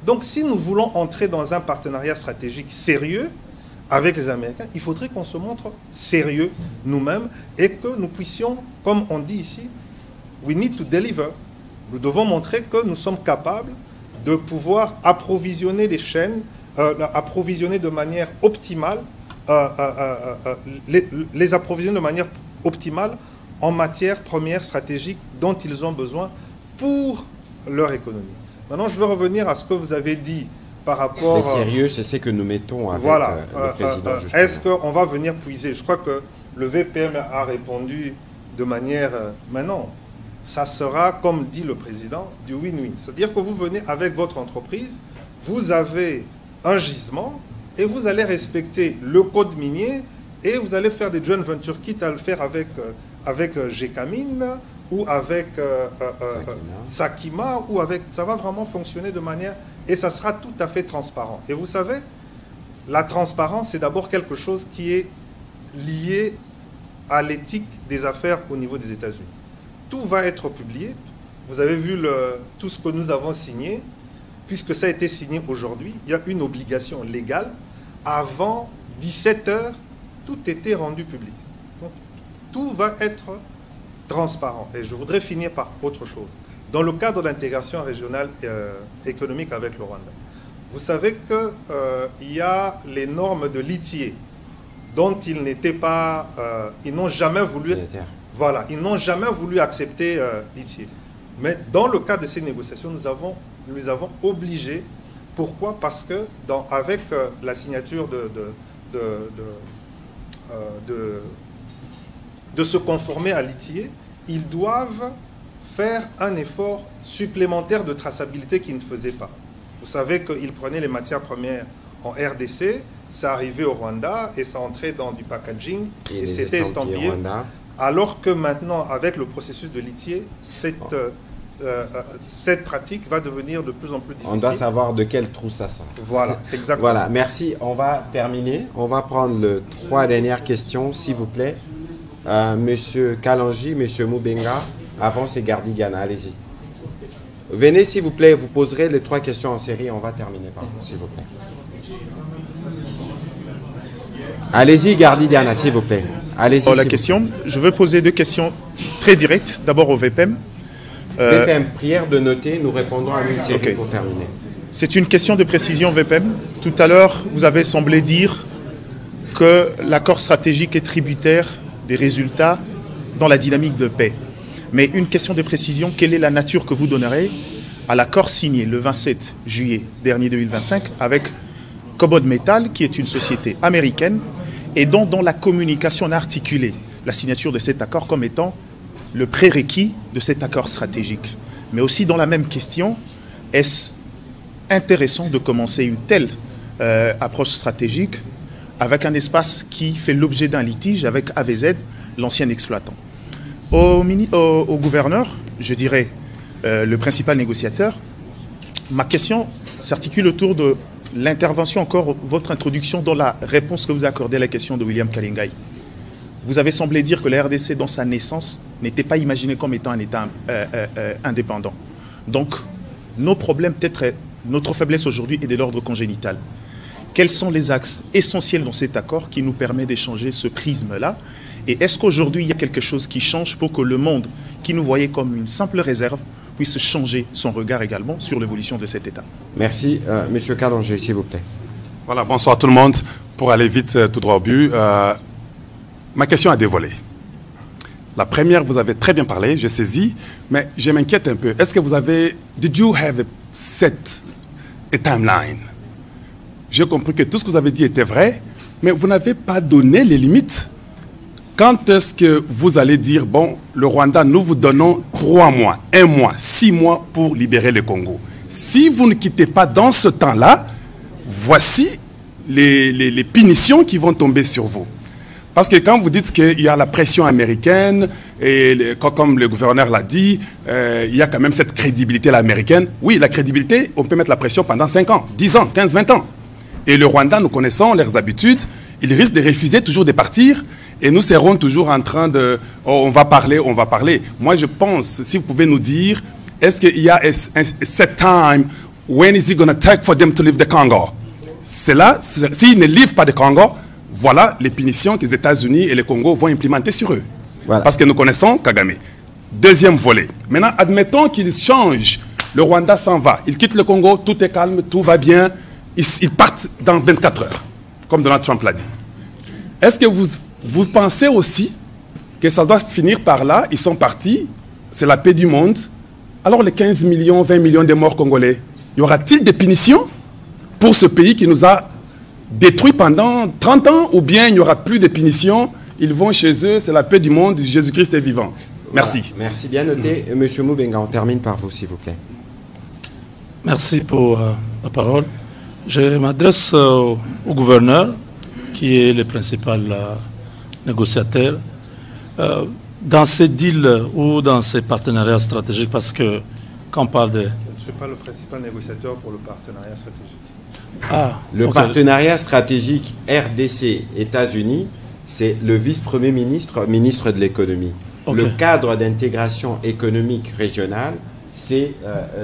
S3: Donc si nous voulons entrer dans un partenariat stratégique sérieux avec les Américains, il faudrait qu'on se montre sérieux nous-mêmes et que nous puissions, comme on dit ici, we need to deliver. Nous devons montrer que nous sommes capables de pouvoir approvisionner les chaînes, approvisionner de manière optimale, les approvisionner de manière optimale en matières premières stratégiques dont ils ont besoin pour leur économie. Maintenant, je veux revenir à ce que vous avez dit par rapport...
S1: Les sérieux, c'est ce que nous mettons avec le président.
S3: Est-ce qu'on va venir puiser? Je crois que le VPM a répondu de manière... mais non, ça sera, comme dit le président, du win-win. C'est-à-dire que vous venez avec votre entreprise, vous avez un gisement et vous allez respecter le code minier et vous allez faire des joint ventures, quitte à le faire avec Gécamine ou avec Sakima, ou avec... Ça va vraiment fonctionner de manière... Et ça sera tout à fait transparent. Et vous savez, la transparence, c'est d'abord quelque chose qui est lié à l'éthique des affaires au niveau des États-Unis. Tout va être publié. Vous avez vu tout ce que nous avons signé. Puisque ça a été signé aujourd'hui, il y a une obligation légale. Avant 17 heures, tout était rendu public. Donc, tout va être transparent. Et je voudrais finir par autre chose. Dans le cadre d'intégration régionale économique avec le Rwanda, vous savez qu'il y a les normes de l'ITIE dont ils n'étaient pas... ils n'ont jamais voulu... Voilà, ils n'ont jamais voulu accepter l'ITIE. Mais dans le cadre de ces négociations, nous les avons obligés. Pourquoi? Parce que avec la signature de se conformer à l'ITIE, ils doivent faire un effort supplémentaire de traçabilité qu'ils ne faisaient pas. Vous savez qu'ils prenaient les matières premières en RDC, ça arrivait au Rwanda et ça entrait dans du packaging et c'était estampillé. Alors que maintenant, avec le processus de l'ITIE, cette pratique va devenir de plus en plus difficile.
S1: On doit savoir de quel trou ça sort.
S3: Voilà, exactement.
S1: Voilà, merci. On va terminer. On va prendre les 3 dernières questions, s'il vous plaît. Monsieur Kalanji, Monsieur Moubenga, avant c'est Gardi Ghana, allez-y. Venez, s'il vous plaît, vous poserez les 3 questions en série. On va terminer par vous, s'il vous plaît. Allez-y, Gardi Ghana, s'il vous plaît. Allez-y.
S4: La question, je veux poser 2 questions très directes. D'abord au VPM.
S1: VPM, prière de noter, nous répondrons à une série pour terminer.
S4: C'est une question de précision VPM. Tout à l'heure, vous avez semblé dire que l'accord stratégique est tributaire des résultats dans la dynamique de paix. Mais une question de précision, quelle est la nature que vous donnerez à l'accord signé le 27 juillet dernier 2025 avec Cobod Metal, qui est une société américaine, et dont la communication a articulé la signature de cet accord comme étant le prérequis de cet accord stratégique. Mais aussi dans la même question, est-ce intéressant de commencer une telle approche stratégique avec un espace qui fait l'objet d'un litige avec AVZ, l'ancien exploitant? Au gouverneur, je dirais le principal négociateur, ma question s'articule autour de l'intervention, encore votre introduction dans la réponse que vous accordez à la question de William Kalingai. Vous avez semblé dire que la RDC, dans sa naissance, n'était pas imaginée comme étant un État indépendant. Donc, nos problèmes, peut-être notre faiblesse aujourd'hui est de l'ordre congénital. Quels sont les axes essentiels dans cet accord qui nous permet d'échanger ce prisme-là? Et est-ce qu'aujourd'hui, il y a quelque chose qui change pour que le monde, qui nous voyait comme une simple réserve, puisse changer son regard également sur l'évolution de cet État?
S1: Merci. Monsieur Kalanji, s'il vous plaît.
S13: Voilà, bonsoir tout le monde. Pour aller vite, tout droit au but, ma question a deux volets. La première, vous avez très bien parlé, je saisis, mais je m'inquiète un peu. Est-ce que vous avez... Did you have set a timeline? J'ai compris que tout ce que vous avez dit était vrai, mais vous n'avez pas donné les limites. Quand est-ce que vous allez dire, bon, le Rwanda, nous vous donnons 3 mois, 1 mois, 6 mois pour libérer le Congo? Si vous ne quittez pas dans ce temps-là, voici les punitions qui vont tomber sur vous. Parce que quand vous dites qu'il y a la pression américaine, et comme le gouverneur l'a dit, il y a quand même cette crédibilité américaine. Oui, la crédibilité, on peut mettre la pression pendant 5 ans, 10 ans, 15, 20 ans. Et le Rwanda, nous connaissons leurs habitudes, ils risquent de refuser toujours de partir. Et nous serons toujours en train de... Oh, on va parler, on va parler. Moi, je pense, si vous pouvez nous dire, est-ce qu'il y a un set time, when is it going to take for them to leave the Congo? C'est là, s'ils ne livrent pas de Congo, voilà les punitions que les États-Unis et le Congo vont implémenter sur eux. Voilà. Parce que nous connaissons Kagame. Deuxième volet. Maintenant, admettons qu'ils changent. Le Rwanda s'en va. Ils quittent le Congo, tout est calme, tout va bien. Ils partent dans 24 heures, comme Donald Trump l'a dit. Est-ce que vous pensez aussi que ça doit finir par là? Ils sont partis, c'est la paix du monde. Alors les 15 millions, 20 millions de morts congolais, y aura-t-il des punitions pour ce pays qui nous a détruits pendant 30 ans? Ou bien il n'y aura plus de punitions, ils vont chez eux, c'est la paix du monde, Jésus-Christ est vivant. Merci.
S1: Voilà. Merci, bien noté. Monsieur Moubenga, on termine par vous, s'il vous plaît.
S14: Merci pour la parole. Je m'adresse au gouverneur, qui est le principal négociateur. Dans ces deals ou dans ces partenariats stratégiques, parce que quand on parle de...
S3: Je ne suis pas le principal négociateur pour le partenariat stratégique.
S1: Ah, le partenariat stratégique RDC-États-Unis, c'est le vice-premier ministre, ministre de l'économie. Le cadre d'intégration économique régionale, c'est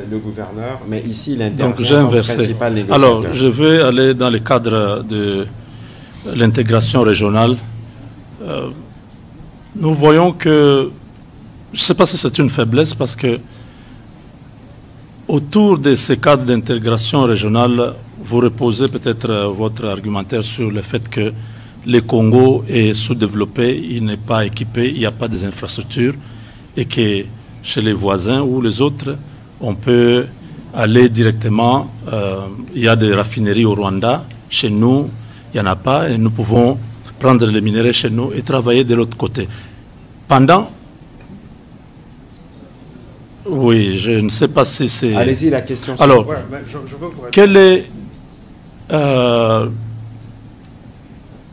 S1: le gouverneur, mais ici, il intervient comme principal négociateur.
S14: Alors, je vais aller dans le cadre de l'intégration régionale. Nous voyons que, je ne sais pas si c'est une faiblesse, parce que autour de ces cadres d'intégration régionale, vous reposez peut-être votre argumentaire sur le fait que le Congo est sous-développé, il n'est pas équipé, il n'y a pas des infrastructures, et que chez les voisins ou les autres, on peut aller directement, il y a des raffineries au Rwanda, chez nous, il n'y en a pas, et nous pouvons prendre les minéraux chez nous et travailler de l'autre côté. Pendant... Oui, je ne sais pas si c'est...
S1: Allez-y, la question.
S14: Alors,
S3: ouais, je veux vous
S14: quel est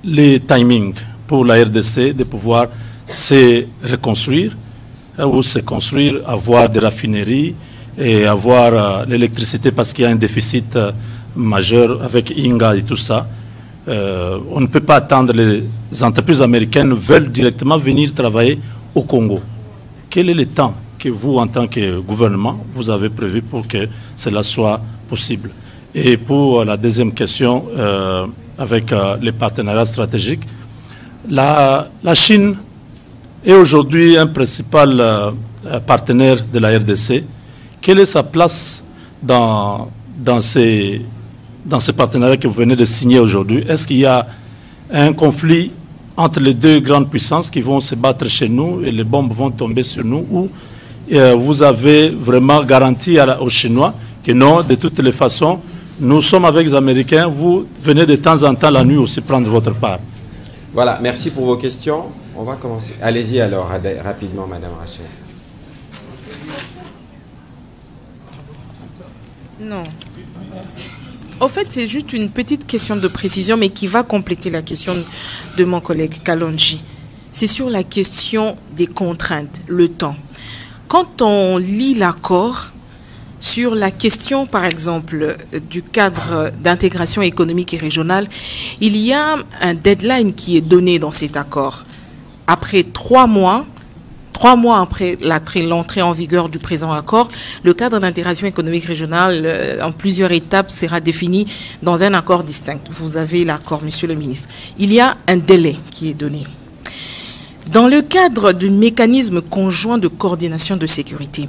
S14: les timings pour la RDC de pouvoir se reconstruire où se construire, avoir des raffineries et avoir l'électricité parce qu'il y a un déficit majeur avec Inga et tout ça. On ne peut pas attendre, les entreprises américaines veulent directement venir travailler au Congo. Quel est le temps que vous, en tant que gouvernement, vous avez prévu pour que cela soit possible? Et pour la deuxième question, avec les partenariats stratégiques, la Chine est aujourd'hui un principal partenaire de la RDC. Quelle est sa place dans ces partenariats que vous venez de signer aujourd'hui? Est-ce qu'il y a un conflit entre les deux grandes puissances qui vont se battre chez nous et les bombes vont tomber sur nous, ou vous avez vraiment garanti aux Chinois que non, de toutes les façons, nous sommes avec les Américains, vous venez de temps en temps la nuit aussi prendre votre part?
S1: Voilà, merci pour vos questions. On va commencer. Allez-y alors, rapidement, Madame Rachel.
S15: Non. Au fait, c'est juste une petite question de précision, mais qui va compléter la question de mon collègue Kalonji. C'est sur la question des contraintes, le temps. Quand on lit l'accord, sur la question, par exemple, du cadre d'intégration économique et régionale, il y a un deadline qui est donné dans cet accord. Après 3 mois après l'entrée en vigueur du présent accord, le cadre d'intégration économique régionale, en plusieurs étapes, sera défini dans un accord distinct. Vous avez l'accord, Monsieur le ministre. Il y a un délai qui est donné. Dans le cadre du mécanisme conjoint de coordination de sécurité,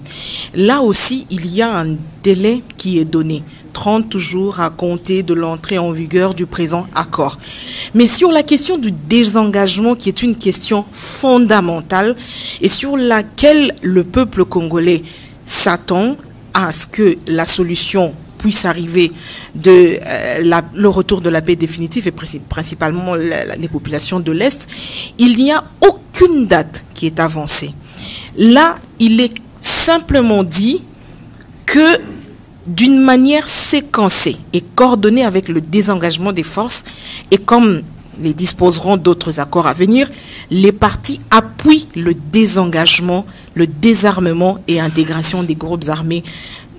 S15: là aussi, il y a un délai qui est donné, 30 jours à compter de l'entrée en vigueur du présent accord. Mais sur la question du désengagement, qui est une question fondamentale et sur laquelle le peuple congolais s'attend à ce que la solution puisse arriver de le retour de la paix définitive et principalement les populations de l'Est, il n'y a aucune date qui est avancée. Là, il est simplement dit que d'une manière séquencée et coordonnée avec le désengagement des forces, et comme les disposeront d'autres accords à venir, les partis appuient le désengagement, le désarmement et intégration des groupes armés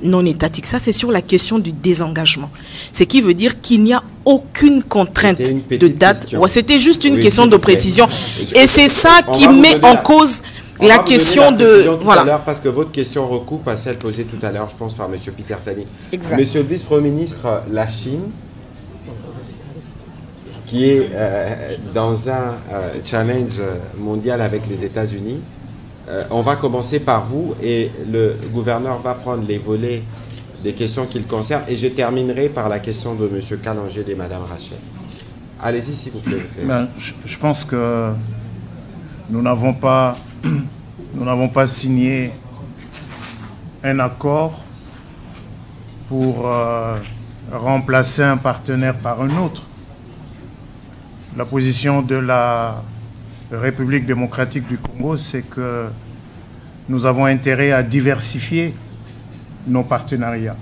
S15: non étatiques. Ça, c'est sur la question du désengagement. Ce qui veut dire qu'il n'y a aucune contrainte de date. Ouais, c'était juste une question de précision. Et c'est ça qui met en cause la question de...
S1: Voilà. Parce que votre question recoupe à celle posée tout à l'heure, je pense, par M. Peter Tani. Monsieur le vice-premier ministre, la Chine, qui est dans un challenge mondial avec les États-Unis, on va commencer par vous et le gouverneur va prendre les volets des questions qui le concernent et je terminerai par la question de M. Kalonji et de Mme Rachel. Allez-y, s'il vous plaît.
S4: Ben, je pense que nous n'avons pas signé un accord pour remplacer un partenaire par un autre. La position de la République démocratique du Congo, c'est que nous avons intérêt à diversifier nos partenariats.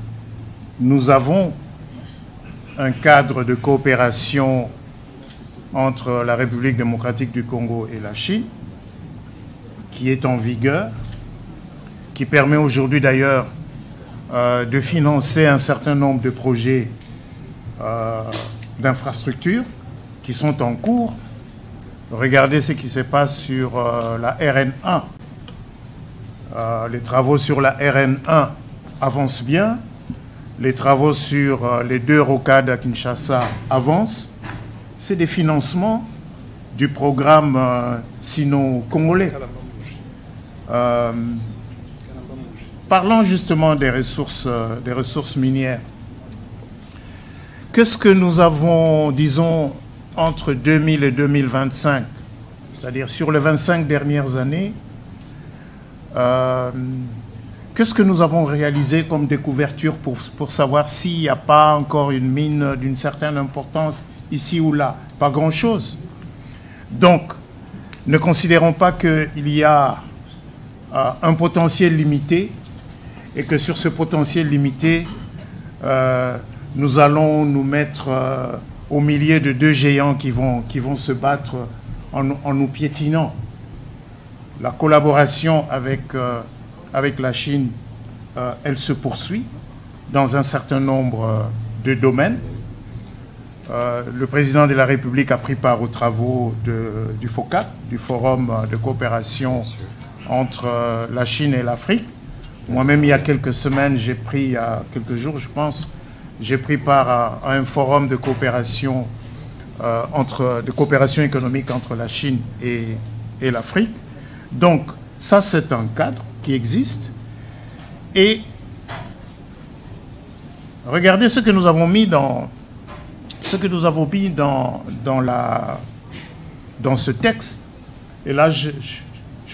S4: Nous avons un cadre de coopération entre la République démocratique du Congo et la Chine qui est en vigueur, qui permet aujourd'hui d'ailleurs de financer un certain nombre de projets d'infrastructures qui sont en cours. Regardez ce qui se passe sur la RN1. Les travaux sur la RN1 avancent bien. Les travaux sur les 2 rocades à Kinshasa avancent. C'est des financements du programme sino-congolais. Parlons justement des ressources minières. Qu'est-ce que nous avons, disons, entre 2000 et 2025, c'est-à-dire sur les 25 dernières années, qu'est-ce que nous avons réalisé comme découverture pour savoir s'il n'y a pas encore une mine d'une certaine importance ici ou là? Pas grand-chose. Donc, ne considérons pas qu'il y a un potentiel limité et que sur ce potentiel limité, nous allons nous mettre au milieu de 2 géants qui vont se battre en nous piétinant. La collaboration avec la Chine, elle se poursuit dans un certain nombre de domaines. Le président de la République a pris part aux travaux du FOCAC, du Forum de coopération entre la Chine et l'Afrique. Moi-même, il y a quelques semaines, il y a quelques jours, je pense, j'ai pris part à un forum de coopération, économique entre la Chine et l'Afrique. Donc, ça, c'est un cadre qui existe. Et regardez ce que nous avons mis dans ce texte. Et là, je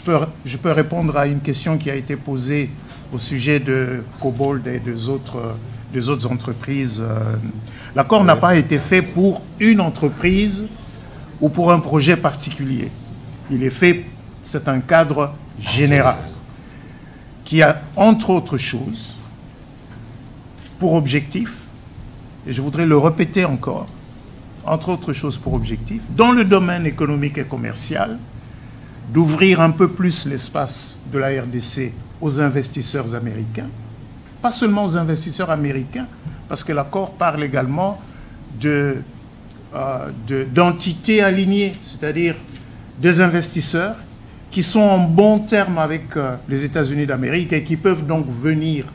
S4: peux répondre à une question qui a été posée au sujet de Cobalt et des autres entreprises. L'accord n'a pas été fait pour une entreprise ou pour un projet particulier. Il est fait, c'est un cadre général qui a, entre autres choses, pour objectif, et je voudrais le répéter encore, entre autres choses pour objectif, dans le domaine économique et commercial, d'ouvrir un peu plus l'espace de la RDC aux investisseurs américains, pas seulement aux investisseurs américains, parce que l'accord parle également d'entités alignées, c'est-à-dire des investisseurs qui sont en bon terme avec les États-Unis d'Amérique et qui peuvent donc venir,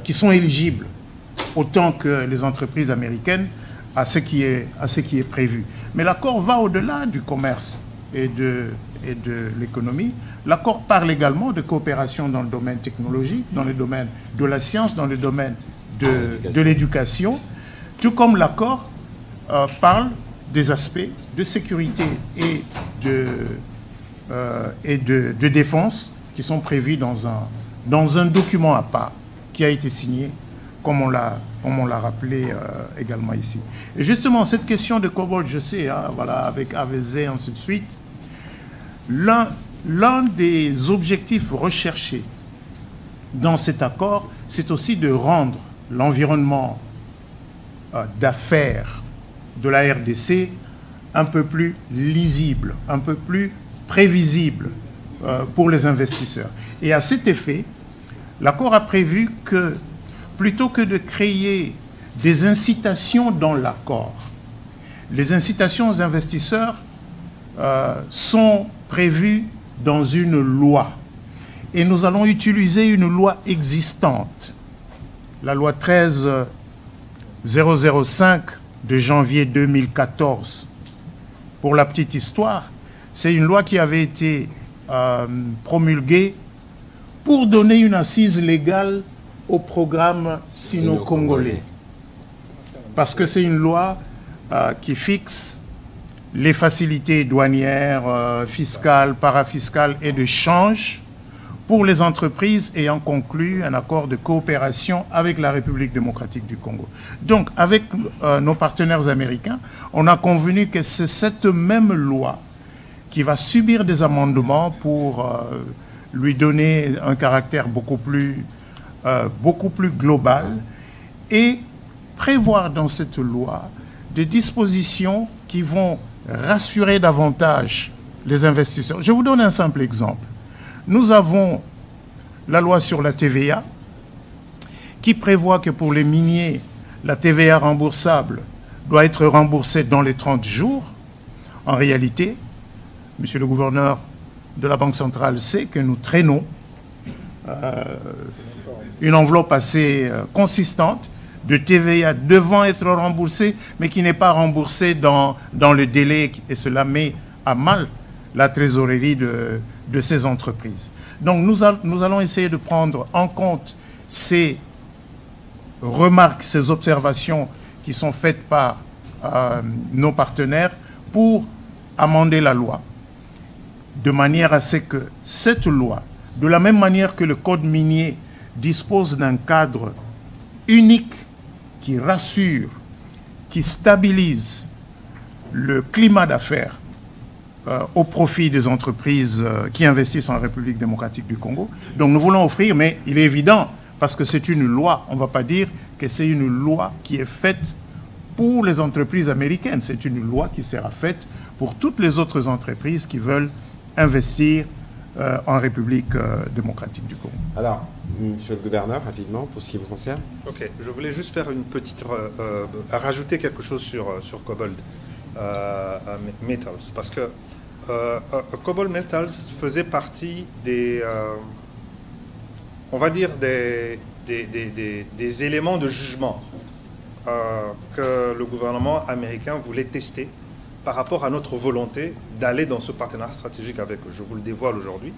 S4: qui sont éligibles autant que les entreprises américaines à ce qui est prévu. Mais l'accord va au-delà du commerce et de l'économie. L'accord parle également de coopération dans le domaine technologique, dans le domaine de la science, dans le domaine de l'éducation, tout comme l'accord parle des aspects de sécurité et de défense qui sont prévus dans un document à part qui a été signé, comme on l'a rappelé également ici. Et justement, cette question de Cobalt, je sais, hein, voilà, avec AVZ et ainsi de suite, l'un des objectifs recherchés dans cet accord, c'est aussi de rendre l'environnement d'affaires de la RDC un peu plus lisible, un peu plus prévisible pour les investisseurs. Et à cet effet, l'accord a prévu que, plutôt que de créer des incitations dans l'accord, les incitations aux investisseurs sont prévues dans une loi. Et nous allons utiliser une loi existante, la loi 13-005 de janvier 2014. Pour la petite histoire, c'est une loi qui avait été promulguée pour donner une assise légale au programme sino-congolais. Parce que c'est une loi qui fixe les facilités douanières, fiscales, parafiscales et de change pour les entreprises ayant conclu un accord de coopération avec la République démocratique du Congo. Donc, avec nos partenaires américains, on a convenu que c'est cette même loi qui va subir des amendements pour lui donner un caractère beaucoup plus global et prévoir dans cette loi des dispositions qui vont rassurer davantage les investisseurs. Je vous donne un simple exemple. Nous avons la loi sur la TVA qui prévoit que pour les miniers, la TVA remboursable doit être remboursée dans les 30 jours. En réalité, monsieur le gouverneur de la Banque centrale sait que nous traînons une enveloppe assez consistante de TVA devant être remboursée, mais qui n'est pas remboursée dans le délai, et cela met à mal la trésorerie de ces entreprises. Donc nous allons essayer de prendre en compte ces remarques, ces observations qui sont faites par nos partenaires pour amender la loi, de manière à ce que cette loi, de la même manière que le code minier dispose d'un cadre unique qui rassure, qui stabilise le climat d'affaires au profit des entreprises qui investissent en République démocratique du Congo. Donc nous voulons offrir, mais il est évident, parce que c'est une loi, on ne va pas dire que c'est une loi qui est faite pour les entreprises américaines, c'est une loi qui sera faite pour toutes les autres entreprises qui veulent investir en République démocratique du Congo.
S1: Alors, monsieur le gouverneur, rapidement, pour ce qui vous concerne.
S3: Ok, je voulais juste faire une petite... rajouter quelque chose sur Cobalt Metals, parce que Cobalt Metals faisait partie des... on va dire des éléments de jugement que le gouvernement américain voulait tester par rapport à notre volonté d'aller dans ce partenariat stratégique avec eux. Je vous le dévoile aujourd'hui.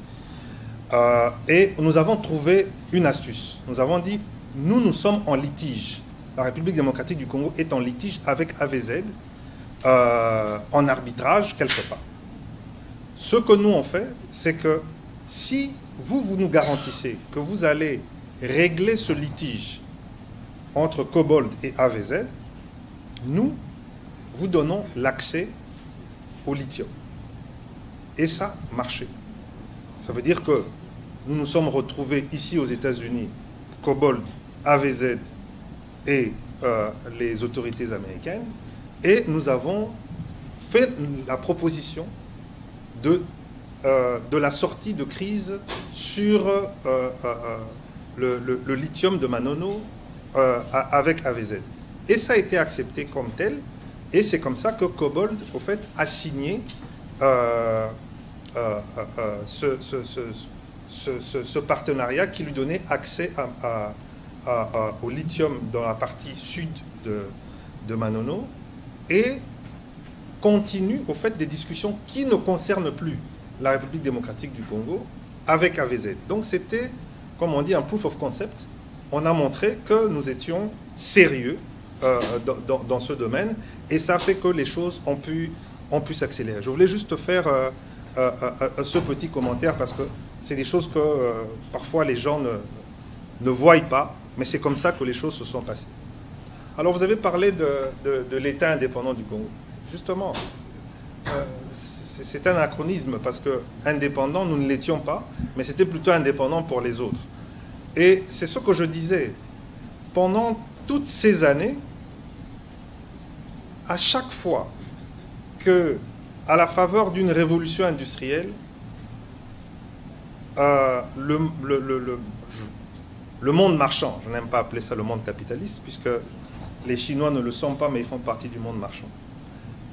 S3: Et nous avons trouvé une astuce. Nous avons dit, nous sommes en litige. La République démocratique du Congo est en litige avec AVZ en arbitrage quelque part. Ce que nous on fait, c'est que si vous nous garantissez que vous allez régler ce litige entre Cobalt et AVZ, nous vous donnons l'accès au lithium. Et ça marchait. Ça veut dire que nous nous sommes retrouvés ici aux États-Unis, Cobalt, AVZ et les autorités américaines, et nous avons fait la proposition de la sortie de crise sur le lithium de Manono avec AVZ. Et ça a été accepté comme tel, et c'est comme ça que Cobalt, au fait, a signé ce partenariat qui lui donnait accès au lithium dans la partie sud de Manono, et continue, au fait, des discussions qui ne concernent plus la République démocratique du Congo avec AVZ. Donc c'était, comme on dit, un proof of concept. On a montré que nous étions sérieux dans ce domaine, et ça fait que les choses ont pu s'accélérer. Je voulais juste faire ce petit commentaire parce que c'est des choses que parfois les gens ne voient pas, mais c'est comme ça que les choses se sont passées. Alors vous avez parlé de l'État indépendant du Congo. Justement, c'est un anachronisme parce que indépendant, nous ne l'étions pas, mais c'était plutôt indépendant pour les autres. Et c'est ce que je disais. Pendant toutes ces années, à chaque fois que, à la faveur d'une révolution industrielle, le monde marchand, je n'aime pas appeler ça le monde capitaliste, puisque les Chinois ne le sont pas, mais ils font partie du monde marchand,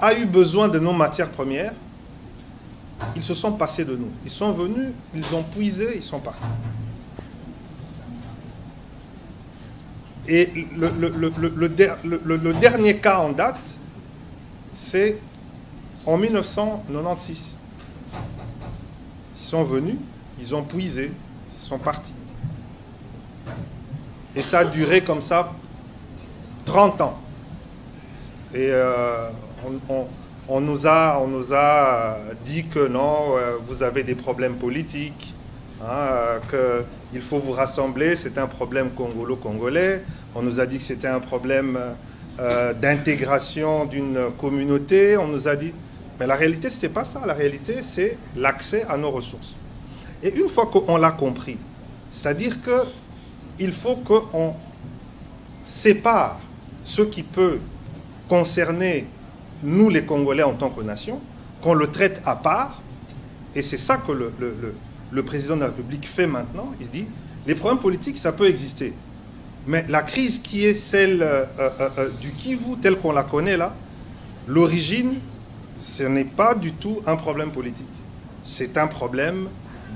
S3: a eu besoin de nos matières premières, ils se sont passés de nous. Ils sont venus, ils ont puisé, ils sont partis. Et le dernier cas en date, c'est en 1996. Ils sont venus, ils ont puisé, ils sont partis. Et ça a duré comme ça 30 ans. Et on nous a dit que non, vous avez des problèmes politiques, hein, qu'il faut vous rassembler, c'est un problème congolo-congolais. On nous a dit que c'était un problème d'intégration d'une communauté. On nous a dit... Mais la réalité, ce n'était pas ça. La réalité, c'est l'accès à nos ressources. Et une fois qu'on l'a compris, c'est-à-dire qu'il faut qu'on sépare ce qui peut concerner nous, les Congolais, en tant que nation, qu'on le traite à part. Et c'est ça que le président de la République fait maintenant. Il dit, les problèmes politiques, ça peut exister. Mais la crise qui est celle du Kivu, telle qu'on la connaît là, l'origine, ce n'est pas du tout un problème politique. C'est un problème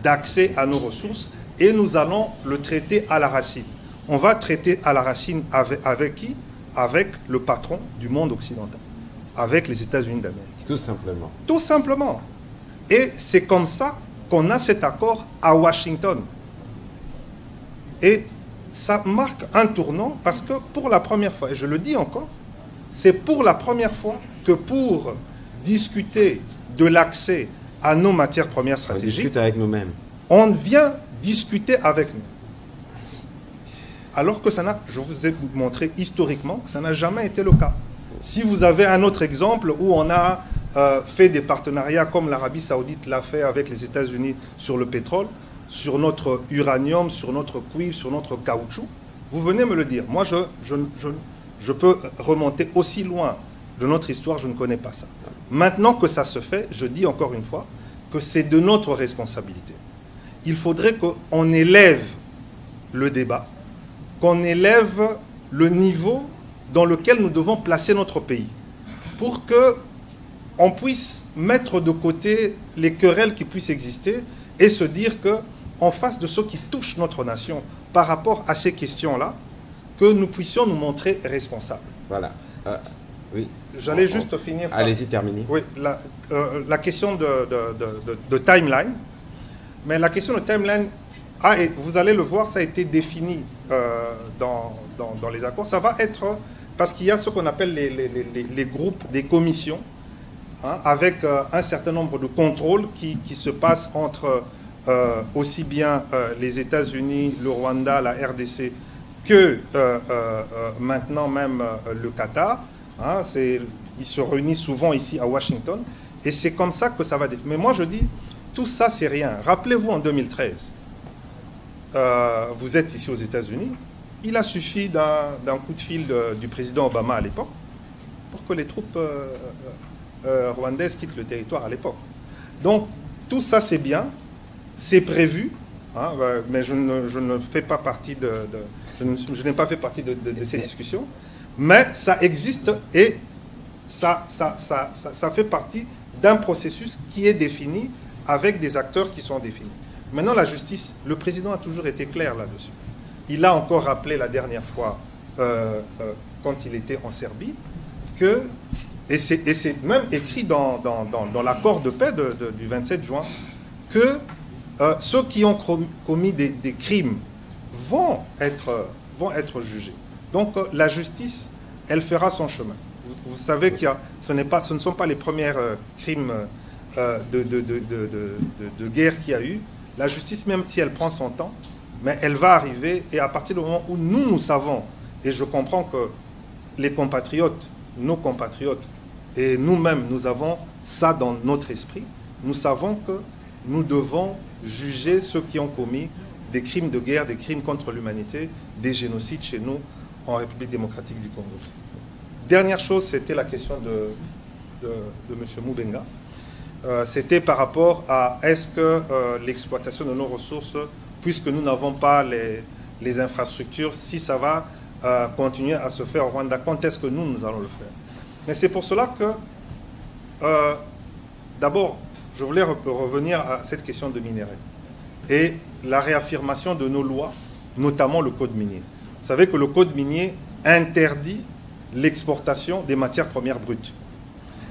S3: d'accès à nos ressources, et nous allons le traiter à la racine. On va traiter à la racine avec qui? Avec le patron du monde occidental, avec les États-Unis d'Amérique.
S1: Tout simplement.
S3: Tout simplement. Et c'est comme ça qu'on a cet accord à Washington. Et ça marque un tournant parce que pour la première fois, et je le dis encore, c'est pour la première fois que pour discuter de l'accès à nos matières premières stratégiques, on discute
S1: avec nous-mêmes.
S3: On vient discuter avec nous. Alors que ça n'a, je vous ai montré historiquement que ça n'a jamais été le cas. Si vous avez un autre exemple où on a fait des partenariats comme l'Arabie Saoudite l'a fait avec les États-Unis sur le pétrole, sur notre uranium, sur notre cuivre, sur notre caoutchouc, vous venez me le dire. Moi, je peux remonter aussi loin de notre histoire, je ne connais pas ça. Maintenant que ça se fait, je dis encore une fois que c'est de notre responsabilité. il faudrait qu'on élève le débat, qu'on élève le niveau dans lequel nous devons placer notre pays, pour qu'on puisse mettre de côté les querelles qui puissent exister et se dire qu'en face de ce qui touche notre nation par rapport à ces questions-là, que nous puissions nous montrer responsables.
S1: Voilà. Oui.
S3: J'allais juste finir.
S1: Allez-y, terminez.
S3: Oui, la question de timeline. Mais la question de timeline, et vous allez le voir, ça a été défini dans les accords. Ça va être, parce qu'il y a ce qu'on appelle les groupes, des commissions, hein, avec un certain nombre de contrôles qui se passent entre aussi bien les États-Unis, le Rwanda, la RDC, que maintenant même le Qatar. Hein, ils se réunissent souvent ici à Washington. Et c'est comme ça que ça va être. Mais moi, je dis, tout ça, c'est rien. Rappelez-vous, en 2013, vous êtes ici aux États-Unis. Il a suffi d'un coup de fil du président Obama à l'époque pour que les troupes rwandaises quittent le territoire à l'époque. Donc, tout ça, c'est bien. C'est prévu. Hein, mais je ne fais pas partie je n'ai pas fait partie de ces discussions. Mais ça existe et ça fait partie d'un processus qui est défini avec des acteurs qui sont définis. Maintenant, la justice, le président a toujours été clair là-dessus. Il a encore rappelé la dernière fois, quand il était en Serbie, et c'est même écrit dans l'accord de paix du 27 juin, que ceux qui ont commis des crimes vont être jugés. Donc la justice, elle fera son chemin. Vous savez que ce ne sont pas les premiers crimes de guerre qu'il y a eu. La justice, même si elle prend son temps, mais elle va arriver, et à partir du moment où nous savons, et je comprends que les compatriotes, nos compatriotes, et nous-mêmes, nous avons ça dans notre esprit, nous savons que nous devons juger ceux qui ont commis des crimes de guerre, des crimes contre l'humanité, des génocides chez nous en République démocratique du Congo. Dernière chose, c'était la question de M. Moubenga. C'était par rapport à est-ce que l'exploitation de nos ressources, puisque nous n'avons pas les infrastructures, si ça va continuer à se faire au Rwanda, quand est-ce que nous allons le faire? Mais c'est pour cela que, d'abord, je voulais revenir à cette question de minerais et la réaffirmation de nos lois, notamment le code minier. Vous savez que le code minier interdit l'exportation des matières premières brutes.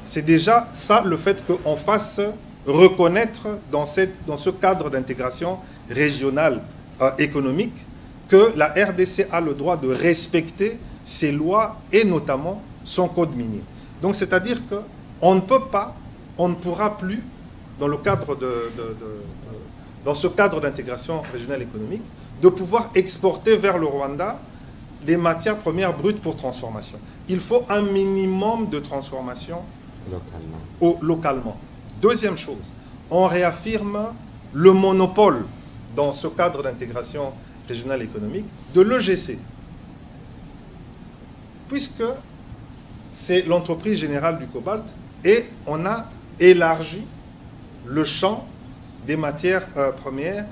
S3: C'est déjà ça le fait qu'on fasse reconnaître dans ce cadre d'intégration régionale économique que la RDC a le droit de respecter ses lois et notamment son code minier. Donc c'est-à-dire qu'on ne peut pas, on ne pourra plus, dans le cadre dans ce cadre d'intégration régionale économique, de pouvoir exporter vers le Rwanda les matières premières brutes pour transformation. Il faut un minimum de transformation localement. Deuxième chose, on réaffirme le monopole dans ce cadre d'intégration régionale économique de l'EGC, puisque c'est l'entreprise générale du cobalt et on a élargi le champ des matières premières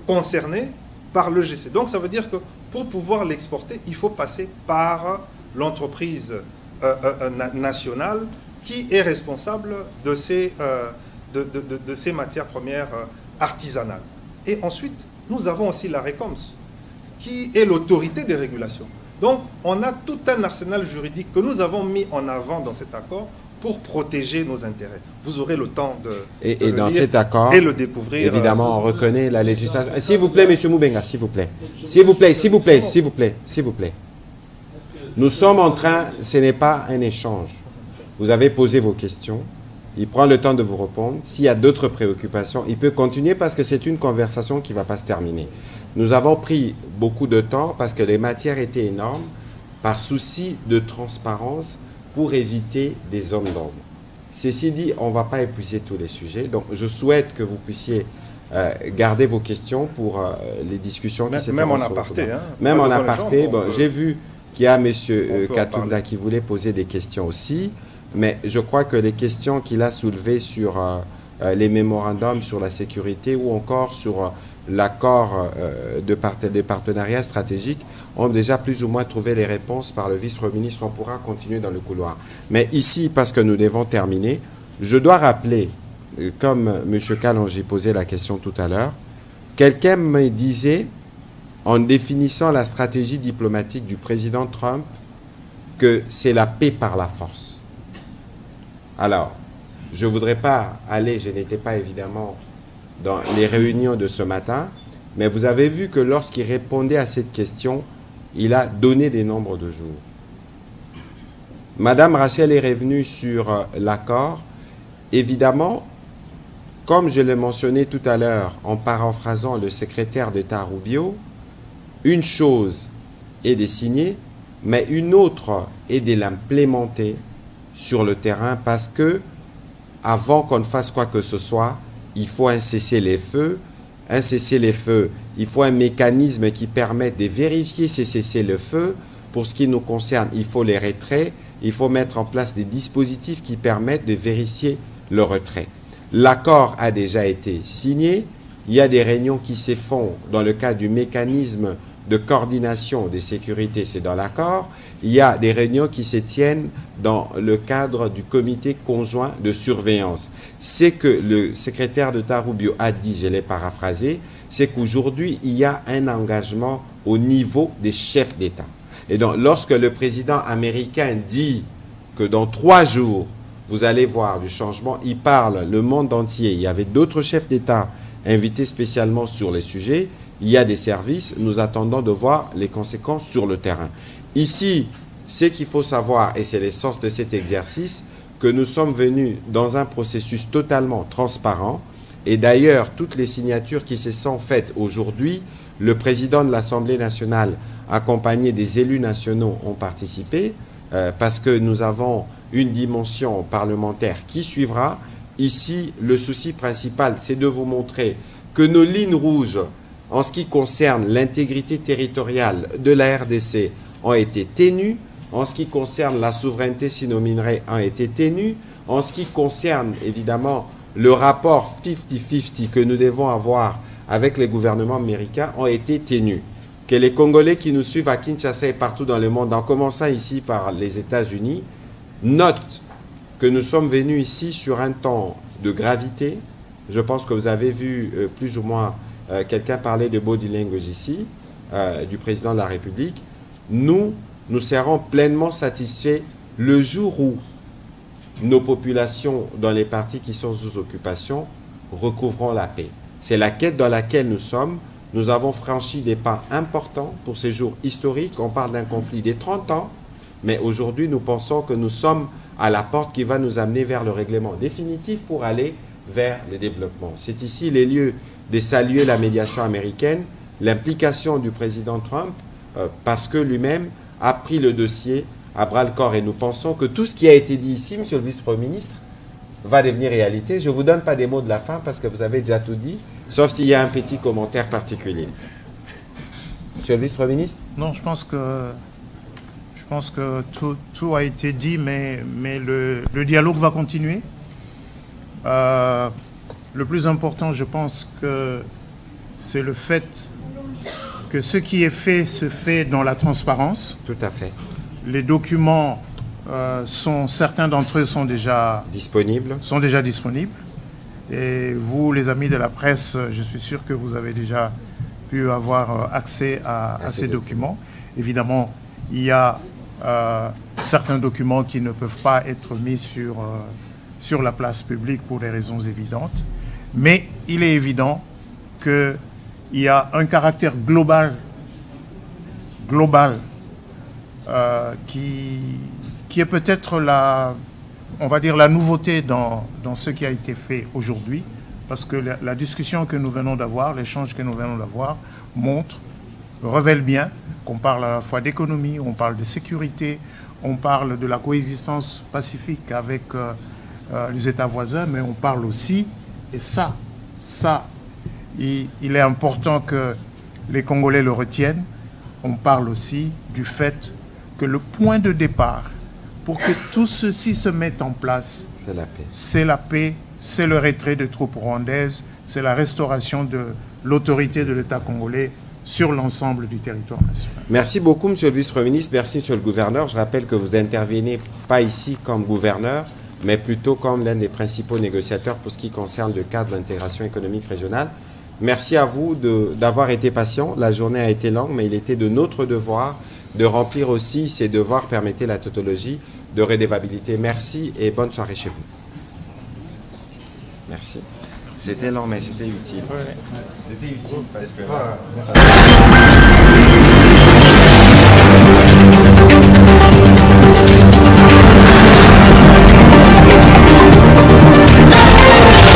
S3: concernées par l'EGC. Donc ça veut dire que pour pouvoir l'exporter, il faut passer par l'entreprise nationale qui est responsable de ces matières premières artisanales. Et ensuite, nous avons aussi la RECOMS, qui est l'autorité des régulations. Donc, on a tout un arsenal juridique que nous avons mis en avant dans cet accord pour protéger nos intérêts. Vous aurez le temps de
S1: dans
S3: lire
S1: cet accord,
S3: et le découvrir.
S1: Évidemment, on reconnaît la législation. S'il vous plaît, M. Moubenga, s'il vous plaît. S'il vous plaît, s'il vous plaît, s'il vous plaît, s'il vous plaît. Nous sommes en train, ce n'est pas un échange. Vous avez posé vos questions. Il prend le temps de vous répondre. S'il y a d'autres préoccupations, il peut continuer parce que c'est une conversation qui ne va pas se terminer. Nous avons pris beaucoup de temps parce que les matières étaient énormes, par souci de transparence, pour éviter des zones d'ombre. Ceci dit, on ne va pas épuiser tous les sujets. Donc, je souhaite que vous puissiez garder vos questions pour les discussions qui s'est
S3: même en aparté. Hein,
S1: même en aparté. Bon, j'ai vu qu'il y a M. Katunda qui voulait poser des questions aussi. Mais je crois que les questions qu'il a soulevées sur les mémorandums sur la sécurité ou encore sur l'accord de partenariat stratégique ont déjà plus ou moins trouvé les réponses par le vice-premier ministre. On pourra continuer dans le couloir. Mais ici, parce que nous devons terminer, je dois rappeler, comme M. Kalonji posait la question tout à l'heure, quelqu'un me disait, en définissant la stratégie diplomatique du président Trump, que c'est la paix par la force. Alors, je ne voudrais pas aller, je n'étais pas évidemment dans les réunions de ce matin, mais vous avez vu que lorsqu'il répondait à cette question, il a donné des nombres de jours. Madame Rachel est revenue sur l'accord. Évidemment, comme je l'ai mentionné tout à l'heure en paraphrasant le secrétaire d'État Rubio, une chose est de signer, mais une autre est de l'implémenter sur le terrain parce que, avant qu'on ne fasse quoi que ce soit, il faut un cessez-le-feu. Un cessez-le-feu, il faut un mécanisme qui permette de vérifier ces cessez-le-feu. Pour ce qui nous concerne, il faut les retraits. Il faut mettre en place des dispositifs qui permettent de vérifier le retrait. L'accord a déjà été signé. Il y a des réunions qui se font dans le cadre du mécanisme de coordination des sécurités, c'est dans l'accord. Il y a des réunions qui se tiennent dans le cadre du comité conjoint de surveillance. C'est que le secrétaire d'État Rubio a dit, je l'ai paraphrasé, c'est qu'aujourd'hui, il y a un engagement au niveau des chefs d'État. Et donc, lorsque le président américain dit que dans 3 jours, vous allez voir du changement, il parle le monde entier. Il y avait d'autres chefs d'État invités spécialement sur les sujets. Il y a des services, nous attendons de voir les conséquences sur le terrain. Ici, ce qu'il faut savoir, et c'est l'essence de cet exercice, que nous sommes venus dans un processus totalement transparent. Et d'ailleurs, toutes les signatures qui se sont faites aujourd'hui, le président de l'Assemblée nationale, accompagné des élus nationaux, ont participé, parce que nous avons une dimension parlementaire qui suivra. Ici, le souci principal, c'est de vous montrer que nos lignes rouges, en ce qui concerne l'intégrité territoriale de la RDC, ont été tenues. En ce qui concerne la souveraineté sino-minerais, ont été tenues. En ce qui concerne, évidemment, le rapport 50-50 que nous devons avoir avec les gouvernements américains, ont été tenus. Que les Congolais qui nous suivent à Kinshasa et partout dans le monde, en commençant ici par les États-Unis, notent que nous sommes venus ici sur un temps de gravité. Je pense que vous avez vu plus ou moins quelqu'un parler de body language ici, du président de la République. Nous serons pleinement satisfaits le jour où nos populations dans les partis qui sont sous occupation recouvreront la paix. C'est la quête dans laquelle nous sommes. Nous avons franchi des pas importants pour ces jours historiques. On parle d'un conflit des 30 ans, mais aujourd'hui, nous pensons que nous sommes à la porte qui va nous amener vers le règlement définitif pour aller vers le développement. C'est ici les lieux de saluer la médiation américaine, l'implication du président Trump, parce que lui-même a pris le dossier à bras-le-corps. Et nous pensons que tout ce qui a été dit ici, monsieur le vice-premier ministre, va devenir réalité. Je ne vous donne pas des mots de la fin parce que vous avez déjà tout dit, sauf s'il y a un petit commentaire particulier. Monsieur le vice-premier ministre?
S4: Non, je pense que tout a été dit, mais le dialogue va continuer. Le plus important, je pense que c'est le fait que ce qui est fait se fait dans la transparence.
S1: Tout à fait.
S4: Les documents, certains d'entre eux sont déjà disponibles. Et vous, les amis de la presse, je suis sûr que vous avez déjà pu avoir accès à ces documents. Évidemment, il y a certains documents qui ne peuvent pas être mis sur la place publique pour des raisons évidentes. Mais il est évident qu'il y a un caractère global qui est peut-être on va dire la nouveauté dans ce qui a été fait aujourd'hui, parce que la discussion que nous venons d'avoir, l'échange que nous venons d'avoir, révèle bien qu'on parle à la fois d'économie, on parle de sécurité, on parle de la coexistence pacifique avec les États voisins, mais on parle aussi, et ça, il est important que les Congolais le retiennent, on parle aussi du fait que le point de départ pour que tout ceci se mette en place, c'est la paix, c'est le retrait des troupes rwandaises, c'est la restauration de l'autorité de l'État congolais sur l'ensemble du territoire national.
S1: Merci beaucoup, Monsieur le Vice-Premier ministre. Merci, Monsieur le Gouverneur. Je rappelle que vous intervenez pas ici comme gouverneur, mais plutôt comme l'un des principaux négociateurs pour ce qui concerne le cadre d'intégration économique régionale. Merci à vous d'avoir été patient. La journée a été longue, mais il était de notre devoir de remplir aussi ces devoirs, permettez la tautologie, de redevabilité. Merci et bonne soirée chez vous. Merci. C'était long, mais c'était utile. C'était utile parce que...